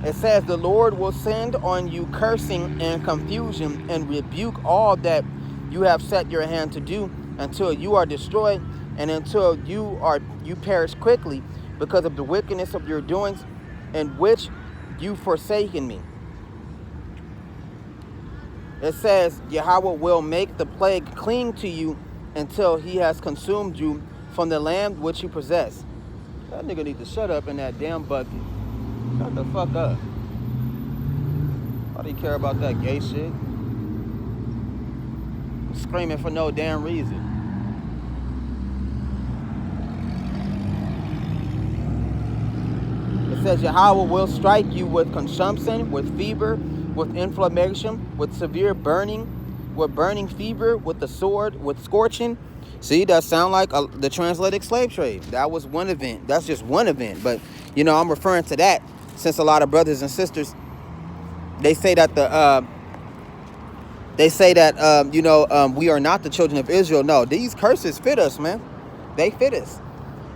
It says the Lord will send on you cursing and confusion and rebuke all that you have set your hand to do until you are destroyed and until you perish quickly because of the wickedness of your doings in which you forsaken me. It says Yahweh will make the plague cling to you until he has consumed you from the land which you possess. That nigga need to shut up in that damn bucket. Shut the fuck up. Why do you care about that gay shit? Screaming for no damn reason. It says Yahweh will strike you with consumption, with fever, with inflammation, with severe burning, with burning fever, with the sword, with scorching. See, that sound like the transatlantic slave trade. That was one event. That's just one event. But, I'm referring to that since a lot of brothers and sisters, they say that They say that, we are not the children of Israel. No, these curses fit us, man. They fit us.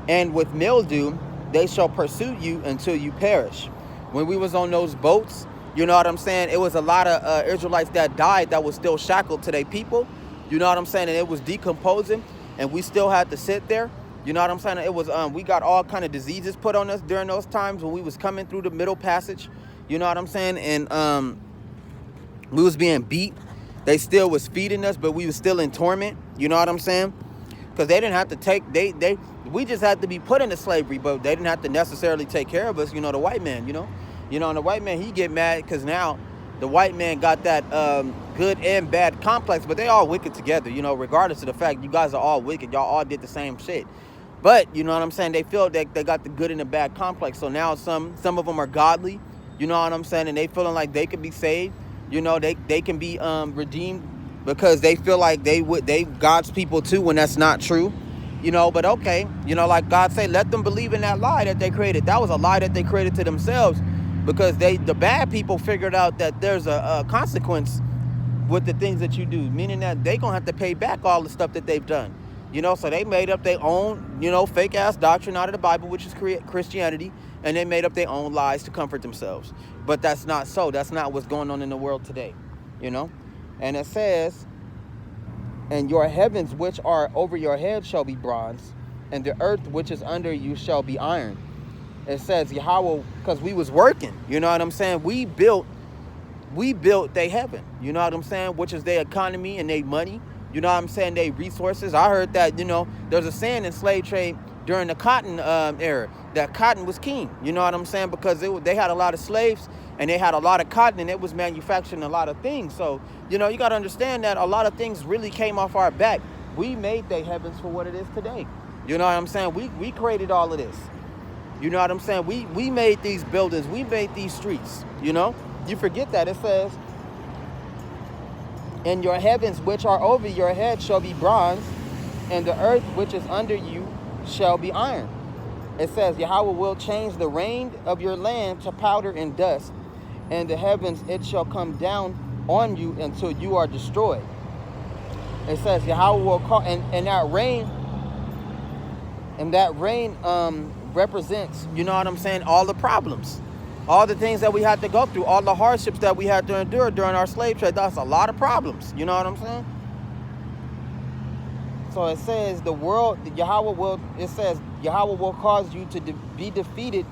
And with mildew, they shall pursue you until you perish. When we was on those boats, you know what I'm saying? It was a lot of Israelites that died that was still shackled to their people. You know what I'm saying? And it was decomposing, and we still had to sit there. You know what I'm saying? It was we got all kind of diseases put on us during those times when we was coming through the middle passage. You know what I'm saying? And we was being beat. They still was feeding us, but we was still in torment. You know what I'm saying? Because they didn't have to take, we just had to be put into slavery, but they didn't have to necessarily take care of us, the white man, and the white man, he get mad because now the white man got that good and bad complex, but they all wicked together, regardless of the fact you guys are all wicked, y'all all did the same shit. But, you know what I'm saying, they feel that they got the good and the bad complex, so now some of them are godly, you know what I'm saying, and they feeling like they could be saved, they can be redeemed, because they feel like they God's people too, when that's not true, but okay, like God say, let them believe in that lie that they created. That was a lie that they created to themselves, because the bad people figured out that there's a consequence with the things that you do, meaning that they gonna have to pay back all the stuff that they've done, so they made up their own, fake ass doctrine out of the Bible, which is Christianity, and they made up their own lies to comfort themselves. But that's not so. That's not what's going on in the world today, And it says, and your heavens which are over your head shall be bronze, and the earth which is under you shall be iron. It says Yahweh, because we was working, you know what I'm saying? We built their heaven, you know what I'm saying? Which is their economy and their money, you know what I'm saying? Their resources. I heard that, there's a saying in slave trade during the cotton era, that cotton was king, you know what I'm saying? Because they had a lot of slaves, and they had a lot of cotton, and it was manufacturing a lot of things. So, you got to understand that a lot of things really came off our back. We made the heavens for what it is today. You know what I'm saying? We created all of this. You know what I'm saying? We made these buildings. We made these streets, You forget that. It says, and your heavens which are over your head shall be bronze, and the earth which is under you shall be iron. It says, Yahweh will change the rain of your land to powder and dust, and the heavens, it shall come down on you until you are destroyed. It says Yahweh will call, and that rain represents, you know what I'm saying, all the problems, all the things that we had to go through, all the hardships that we had to endure during our slave trade. That's a lot of problems, you know what I'm saying? So it says Yahweh will cause you to be defeated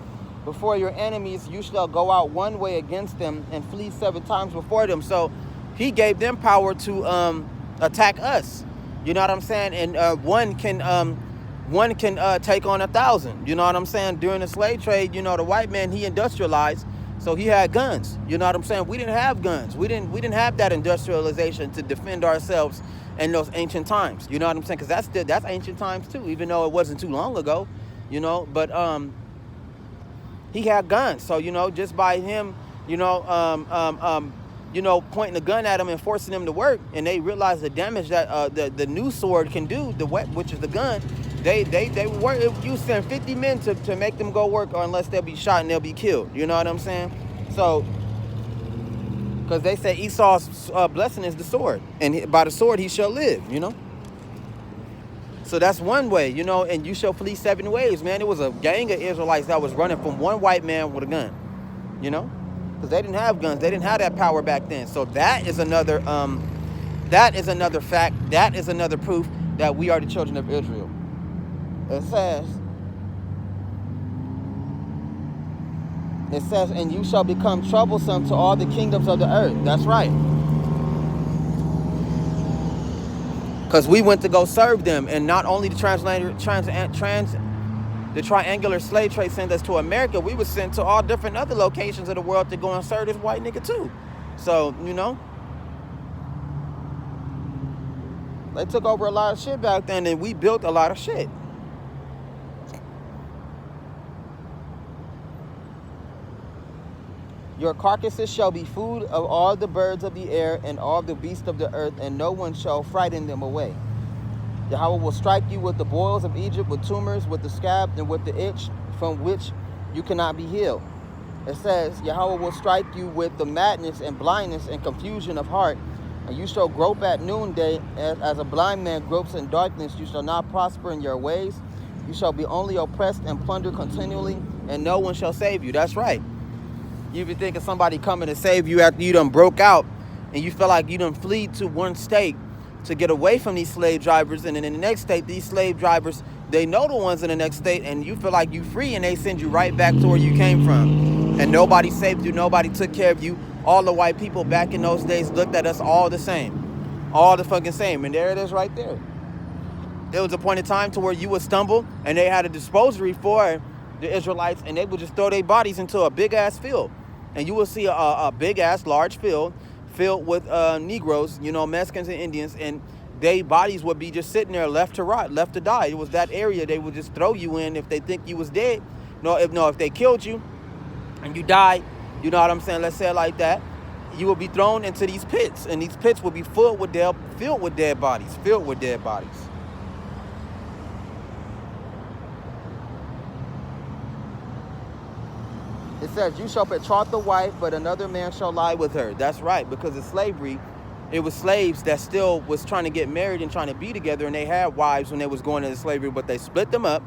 before your enemies. You shall go out one way against them and flee 7 times before them. So he gave them power to attack us. You know what I'm saying? And one can take on 1,000. You know what I'm saying? During the slave trade, the white man, he industrialized, so he had guns. You know what I'm saying? We didn't have guns. We didn't have that industrialization to defend ourselves in those ancient times. You know what I'm saying? Because that's ancient times too, even though it wasn't too long ago. But he had guns. So just by him, pointing a gun at him and forcing them to work, and they realized the damage that the new sword can do, which is the gun. They work. You send 50 men to make them go work, or unless they'll be shot and they'll be killed. You know what I'm saying? So, because they say Esau's blessing is the sword, and by the sword he shall live. So that's one way, and you shall flee 7 ways, man. It was a gang of Israelites that was running from one white man with a gun, because they didn't have guns. They didn't have that power back then. So that is another fact. That is another proof that we are the children of Israel. It says, and you shall become troublesome to all the kingdoms of the earth. That's right. Because we went to go serve them, and not only the triangular slave trade sent us to America, we were sent to all different other locations of the world to go and serve this white nigga too. So, they took over a lot of shit back then, and we built a lot of shit. Your carcasses shall be food of all the birds of the air and all the beasts of the earth, and no one shall frighten them away. Yahweh will strike you with the boils of Egypt, with tumors, with the scab, and with the itch from which you cannot be healed. It says, Yahweh will strike you with the madness and blindness and confusion of heart, And you shall grope at noonday, as a blind man gropes in darkness. You shall not prosper in your ways. You shall be only oppressed and plundered continually, and no one shall save you. That's right. You be thinking somebody coming to save you after you done broke out, and you feel like you done flee to one state to get away from these slave drivers, and then in the next state, these slave drivers, they know the ones in the next state, and you feel like you free, and they send you right back to where you came from. And nobody saved you, nobody took care of you. All the white people back in those days looked at us all the same. All the fucking same. And there it is right there. There was a point in time to where you would stumble, and they had a disposery for the Israelites, and they would just throw their bodies into a big-ass field. And you will see a big-ass, large field filled with Negroes, Mexicans and Indians, and their bodies would be just sitting there left to rot, left to die. It was that area they would just throw you in if they think you was dead. If they killed you and you died, you know what I'm saying, let's say it like that, you will be thrown into these pits, and these pits will be filled with dead bodies. It says, you shall betroth the wife, but another man shall lie with her. That's right, because of slavery, it was slaves that still was trying to get married and trying to be together, and they had wives when they was going into slavery, but they split them up.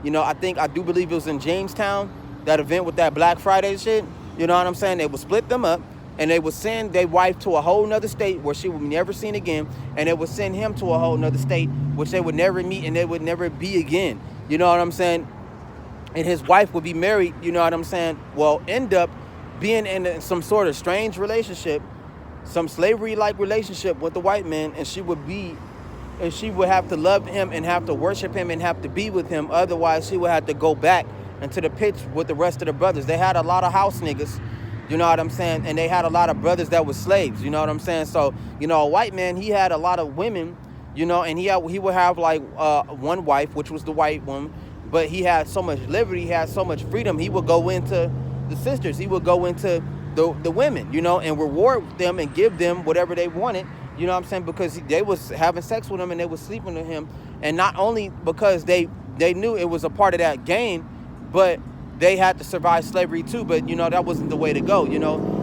I do believe it was in Jamestown, that event with that Black Friday shit. You know what I'm saying? They would split them up, and they would send their wife to a whole nother state where she would be never seen again, and they would send him to a whole nother state which they would never meet and they would never be again. You know what I'm saying? And his wife would be married, you know what I'm saying? Well, end up being in some sort of strange relationship, some slavery-like relationship with the white man, and she would have to love him and have to worship him and have to be with him. Otherwise, she would have to go back into the pits with the rest of the brothers. They had a lot of house niggas, you know what I'm saying? And they had a lot of brothers that were slaves, you know what I'm saying? So, a white man, he had a lot of women, and he would have like one wife, which was the white woman, but he had so much liberty, he had so much freedom. He would go into the sisters, he would go into the women, and reward them and give them whatever they wanted, you know what I'm saying? Because they was having sex with him and they was sleeping with him. And not only because they knew it was a part of that game, but they had to survive slavery too. But, that wasn't the way to go,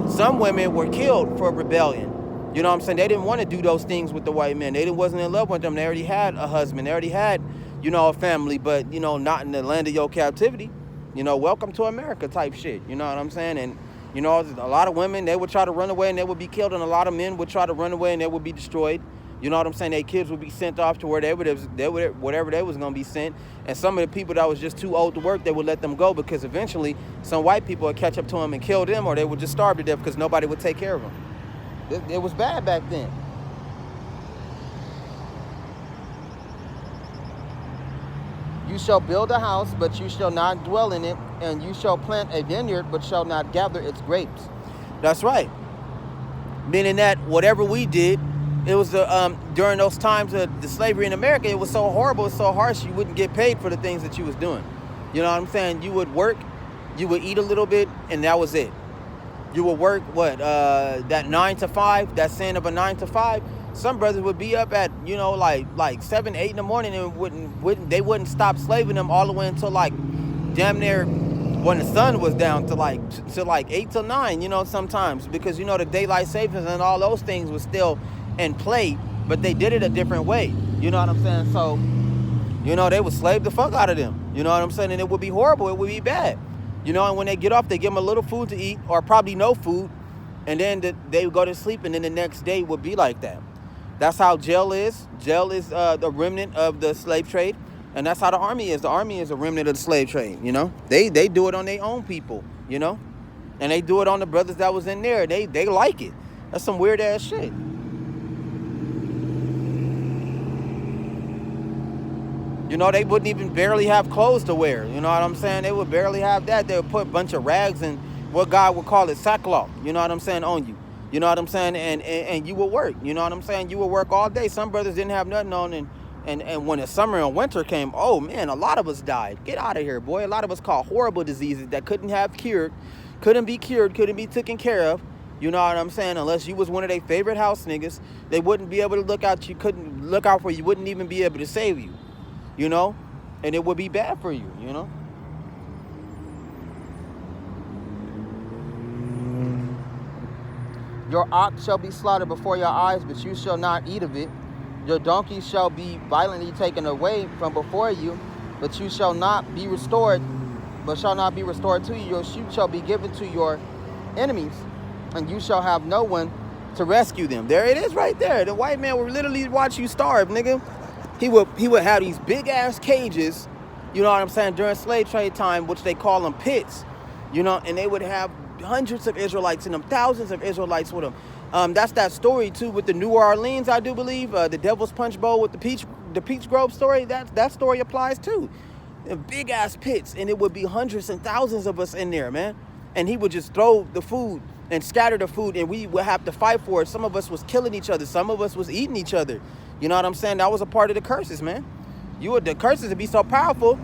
Some women were killed for rebellion. You know what I'm saying? They didn't want to do those things with the white men. They wasn't in love with them. They already had a husband. They already had, a family, but, not in the land of your captivity. Welcome to America type shit. You know what I'm saying? And, a lot of women, they would try to run away and they would be killed. And a lot of men would try to run away and they would be destroyed. You know what I'm saying? Their kids would be sent off to where whatever they was going to be sent. And some of the people that was just too old to work, they would let them go because eventually some white people would catch up to them and kill them, or they would just starve to death because nobody would take care of them. It was bad back then. You shall build a house, but you shall not dwell in it, and you shall plant a vineyard, but shall not gather its grapes. That's right. Meaning that whatever we did, it was during those times of the slavery in America, it was so horrible, so harsh, you wouldn't get paid for the things that you was doing. You know what I'm saying? You would work, you would eat a little bit, and that was it. You would work, that 9 to 5, that saying of a 9 to 5. Some brothers would be up at, like 7, 8 in the morning and they wouldn't stop slaving them all the way until like damn near when the sun was down to like 8 till 9, sometimes, because, the daylight savings and all those things was still in play, but they did it a different way. You know what I'm saying? So, they would slave the fuck out of them. You know what I'm saying? And it would be horrible. It would be bad. And when they get off, they give them a little food to eat, or probably no food, and then they would go to sleep, and then the next day would be like that. That's how jail is. Jail is the remnant of the slave trade, and that's how the army is. The army is a remnant of the slave trade, They do it on their own people, and they do it on the brothers that was in there. They like it. That's some weird-ass shit. They wouldn't even barely have clothes to wear. You know what I'm saying? They would barely have that. They would put a bunch of rags and what God would call it sackcloth, you know what I'm saying, on you. You know what I'm saying? And you would work, you know what I'm saying? You would work all day. Some brothers didn't have nothing on, and when the summer and winter came, oh man, a lot of us died. Get out of here, boy. A lot of us caught horrible diseases that couldn't be cured, couldn't be taken care of. You know what I'm saying? Unless you was one of their favorite house niggas, they wouldn't be able to look out. You couldn't look out for you. Wouldn't even be able to save you. And it would be bad for you, Your ox shall be slaughtered before your eyes, but you shall not eat of it. Your donkey shall be violently taken away from before you, but you shall not be restored, to you. Your sheep shall be given to your enemies, and you shall have no one to rescue them. There it is right there. The white man would literally watch you starve, nigga. He would have these big ass cages, you know what I'm saying, during slave trade time, which they call them pits, you know, and they would have hundreds of Israelites in them, thousands of Israelites with them. That's that story too with the New Orleans, I do believe, the Devil's Punch Bowl with the Peach Grove story. That story applies too. Big ass pits, and it would be hundreds and thousands of us in there, man. And he would just throw the food and scatter the food, and we would have to fight for it. Some of us was killing each other. Some of us was eating each other. You know what I'm saying? That was a part of the curses, man. The curses would be so powerful,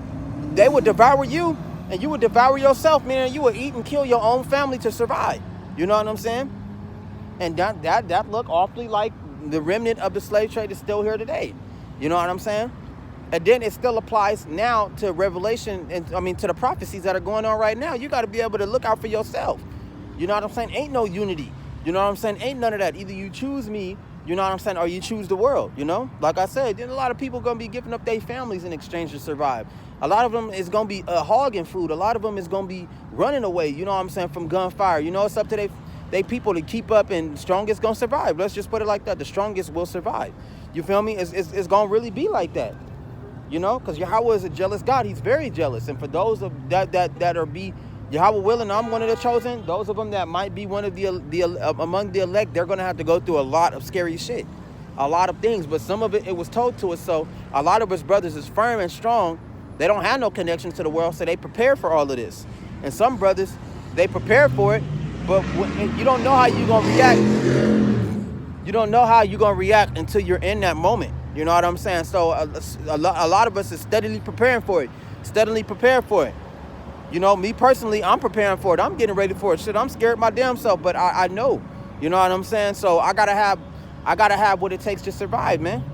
they would devour you, and you would devour yourself, man. You would eat and kill your own family to survive. You know what I'm saying? And that look awfully like the remnant of the slave trade is still here today. You know what I'm saying? And then it still applies now to Revelation, and to the prophecies that are going on right now. You got to be able to look out for yourself. You know what I'm saying? Ain't no unity. You know what I'm saying? Ain't none of that. Either you choose me, you know what I'm saying, or you choose the world, you know? Like I said, then a lot of people going to be giving up their families in exchange to survive. A lot of them is going to be hogging food. A lot of them is going to be running away, you know what I'm saying, from gunfire. You know, it's up to they people to keep up, and strongest going to survive. Let's just put it like that. The strongest will survive. You feel me? It's going to really be like that. You know, because Yahweh is a jealous God. He's very jealous. And for those of that are Yahweh willing, I'm one of the chosen. Those of them that might be one of the among the elect, they're going to have to go through a lot of scary shit, a lot of things. But some of it was told to us. So a lot of us brothers is firm and strong. They don't have no connection to the world, so they prepare for all of this. And some brothers, they prepare for it, but you don't know how you're gonna react. You don't know how you're gonna react until you're in that moment. You know what I'm saying? So a lot of us is steadily preparing for it. You know, me personally, I'm preparing for it. I'm getting ready for it. Shit, I'm scared my damn self, but I know. You know what I'm saying? So I gotta have what it takes to survive, man.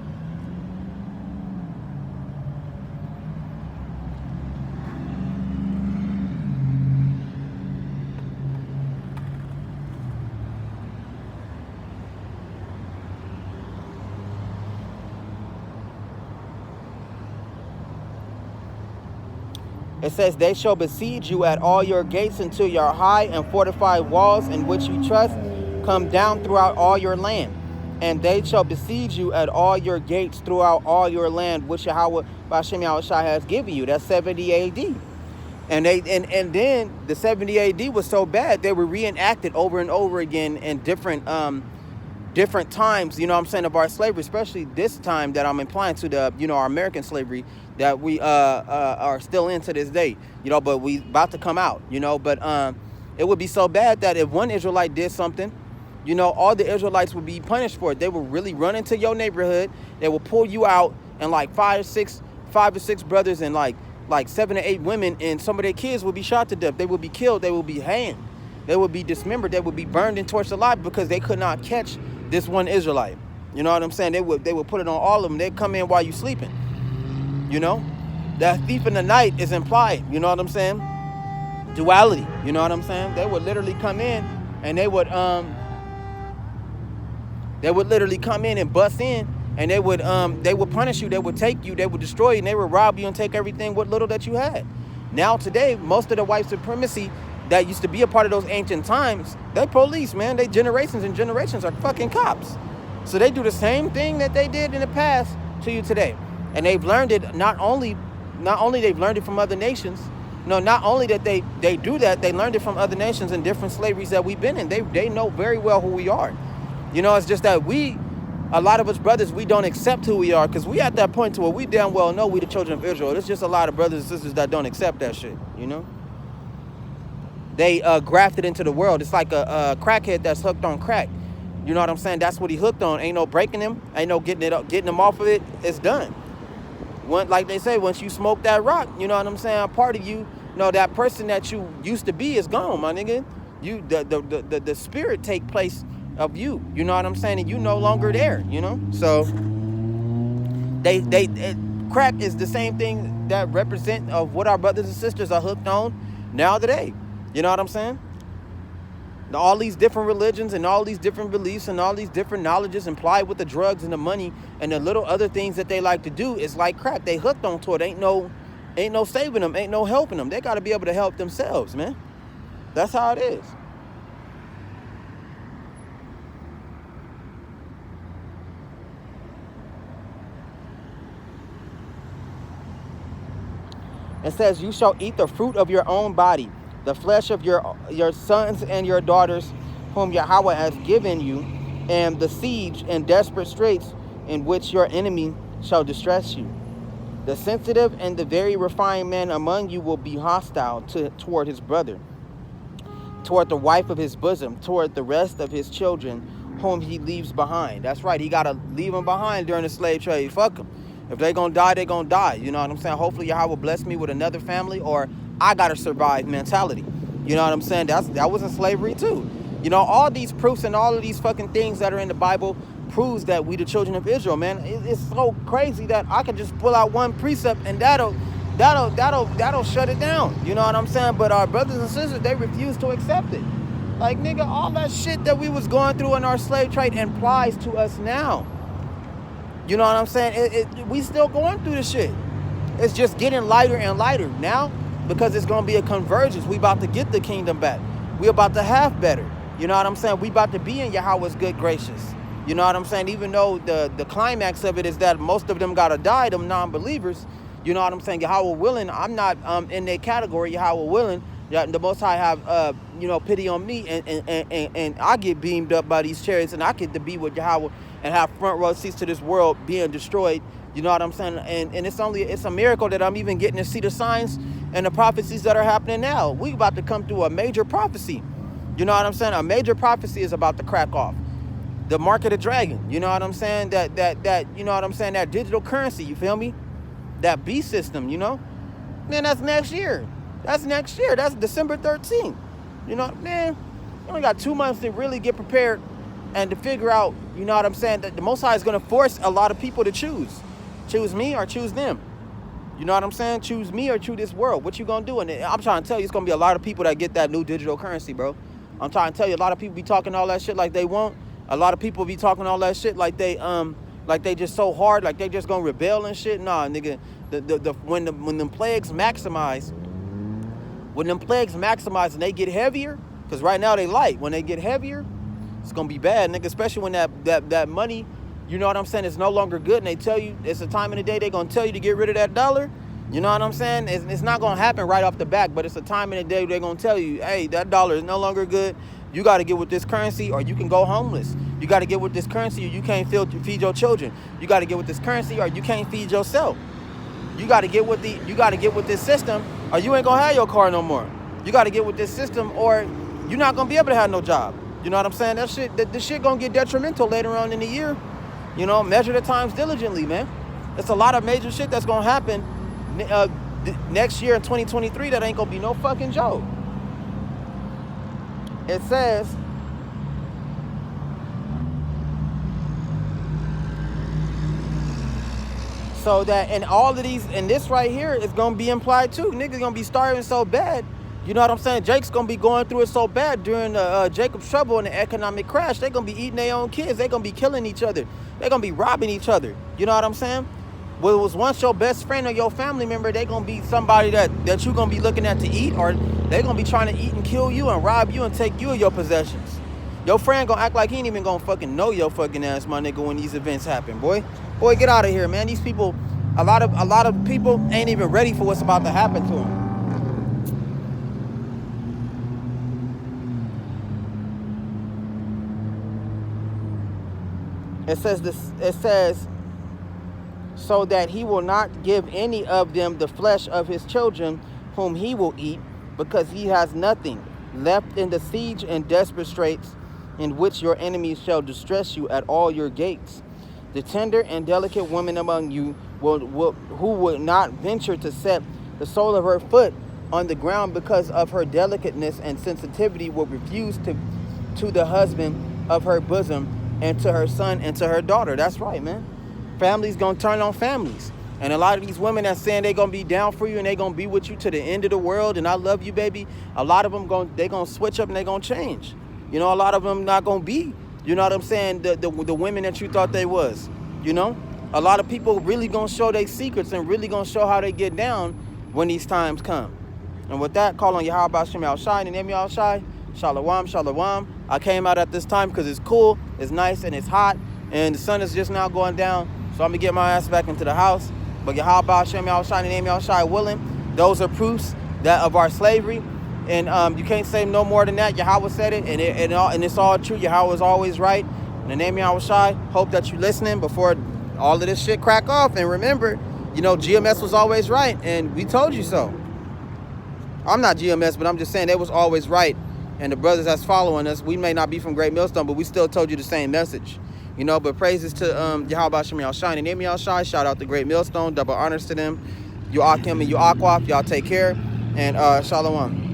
It says, they shall besiege you at all your gates until your high and fortified walls in which you trust come down throughout all your land. And they shall besiege you at all your gates throughout all your land, which Yahweh B'Shem Yahushua has given you. That's 70 AD. And then the 70 AD was so bad, they were reenacted over and over again in different times, you know what I'm saying, of our slavery, especially this time that I'm implying to the, you know, our American slavery that we are still in to this day, you know, but we about to come out, you know. But it would be so bad that if one Israelite did something, you know, all the Israelites would be punished for it. They would really run into your neighborhood. They will pull you out, and like five or six brothers and like 7 or 8 women, and some of their kids would be shot to death. They would be killed. They would be hanged. They would be dismembered. They would be burned and torched alive because they could not catch this one Israelite. You know what I'm saying? They would put it on all of them. They'd come in while you sleeping. You know? That thief in the night is implied. You know what I'm saying? Duality. You know what I'm saying? They would literally come in, and they would literally come in and bust in, and they would punish you. They would take you. They would destroy you, and they would rob you and take everything, what little that you had. Now today, most of the white supremacy that used to be a part of those ancient times, they police, man. They generations and generations are fucking cops. So they do the same thing that they did in the past to you today. And they've learned it, not only they've learned it from other nations, no, not only that they do that, they learned it from other nations and different slaveries that we've been in. They know very well who we are. You know, it's just that a lot of us brothers, we don't accept who we are, because we at that point to where we damn well know we the children of Israel. There's just a lot of brothers and sisters that don't accept that shit, you know? They grafted into the world. It's like a crackhead that's hooked on crack. You know what I'm saying? That's what he hooked on. Ain't no breaking him. Ain't no getting him off of it. It's done. Like they say, once you smoke that rock, you know what I'm saying, part of you, that person that you used to be is gone, my nigga. The spirit take place of you. You know what I'm saying? And you no longer there, you know? So crack is the same thing that represent of what our brothers and sisters are hooked on now today. You know what I'm saying? All these different religions and all these different beliefs and all these different knowledges implied with the drugs and the money and the little other things that they like to do is like crack. They hooked onto it. Ain't no saving them. Ain't no helping them. They got to be able to help themselves, man. That's how it is. It says, you shall eat the fruit of your own body, the flesh of your sons and your daughters, whom Yahweh has given you, and the siege and desperate straits in which your enemy shall distress you. The sensitive and the very refined man among you will be hostile toward his brother, toward the wife of his bosom, toward the rest of his children, whom he leaves behind. That's right, he got to leave them behind during the slave trade. Fuck them. If they gonna die, they gonna die. You know what I'm saying? Hopefully Yahweh will bless me with another family, or I gotta survive mentality. You know what I'm saying? That was in slavery too. You know, all these proofs and all of these fucking things that are in the Bible proves that we the children of Israel, man. It's so crazy that I can just pull out one precept and that'll shut it down. You know what I'm saying? But our brothers and sisters, they refuse to accept it. Like, nigga, all that shit that we was going through in our slave trade applies to us now. You know what I'm saying? We still going through this shit. It's just getting lighter and lighter now because it's going to be a convergence. We about to get the kingdom back. We about to have better. You know what I'm saying? We about to be in Yahweh's good gracious. You know what I'm saying? Even though the climax of it is that most of them got to die, them non-believers. You know what I'm saying? Yahweh willing, I'm not in their category. Yahweh willing, the Most High have, pity on me. And I get beamed up by these chariots and I get to be with Yahweh and have front row seats to this world being destroyed. You know what I'm saying? And it's a miracle that I'm even getting to see the signs and the prophecies that are happening now. We about to come through a major prophecy. You know what I'm saying? A major prophecy is about to crack off. The mark of the dragon. You know what I'm saying? That you know what I'm saying? That digital currency, you feel me? That beast system, you know? Man, that's next year. That's next year. That's December 13th. You know, man, you only got 2 months to really get prepared and to figure out, you know what I'm saying, that the Most High is going to force a lot of people to choose. Choose me or choose them. You know what I'm saying? Choose me or choose this world. What you going to do? And I'm trying to tell you, it's going to be a lot of people that get that new digital currency, bro. I'm trying to tell you, a lot of people be talking all that shit like they won't. A lot of people be talking all that shit like they just so hard, like they just going to rebel and shit. Nah, nigga, when them plagues maximize, and they get heavier, because right now they light. When they get heavier, it's going to be bad, nigga, especially when that money, you know what I'm saying, is no longer good, and they tell you it's a time in the day they're going to tell you to get rid of that dollar. You know what I'm saying? It's not going to happen right off the bat, but it's a time in the day they're going to tell you, hey, that dollar is no longer good. You got to get with this currency or you can go homeless. You got to get with this currency or you can't feed your children. You got to get with this currency or you can't feed yourself. You got to get with this system or you ain't going to have your car no more. You got to get with this system or you're not going to be able to have no job. You know what I'm saying? This shit going to get detrimental later on in the year. You know, measure the times diligently, man. It's a lot of major shit that's going to happen next year in 2023 that ain't going to be no fucking joke. It says, so that, and all of these, and this right here is going to be implied too. Niggas going to be starving so bad. You know what I'm saying? Jake's going to be going through it so bad during Jacob's trouble and the economic crash. They're going to be eating their own kids. They're going to be killing each other. They're going to be robbing each other. You know what I'm saying? What was once your best friend or your family member, they're going to be somebody that you're going to be looking at to eat, or they're going to be trying to eat and kill you and rob you and take you of your possessions. Your friend going to act like he ain't even going to fucking know your fucking ass, my nigga, when these events happen, boy. Boy, get out of here, man. These people, a lot of people ain't even ready for what's about to happen to them. It says, so that he will not give any of them the flesh of his children whom he will eat, because he has nothing left in the siege and desperate straits in which your enemies shall distress you at all your gates. The tender and delicate woman among you who would not venture to set the sole of her foot on the ground because of her delicateness and sensitivity will refuse to the husband of her bosom and to her son and to her daughter. That's right, man. Families gonna turn on families. And a lot of these women that's saying they gonna be down for you and they gonna be with you to the end of the world and I love you, baby, a lot of them they gonna switch up and they gonna change. You know, a lot of them not gonna be, you know what I'm saying, the women that you thought they was. You know, a lot of people really gonna show their secrets and really gonna show how they get down when these times come. And with that, call on Yahweh Shem Al Shai and Emi Al Shai. Shalom, shalom. I came out at this time because it's cool, it's nice, and it's hot, and the sun is just now going down. So I'm gonna get my ass back into the house. But Yahweh Shem Al Shai and Emi Al Shai willing, those are proofs that of our slavery. And you can't say no more than that. Yahweh said it, and it's all true. Yahweh is always right. And the name Yahweh Shai, hope that you listening before all of this shit crack off. And remember, you know, GMS was always right, and we told you so. I'm not GMS, but I'm just saying they was always right. And the brothers that's following us, we may not be from Great Millstone, but we still told you the same message. You know, but praises to Yahweh Shem Al Shai and Emi Al Shai. Shout out to Great Millstone. Double honors to them. You Akim and you Akwaf. Y'all take care. And Shalom.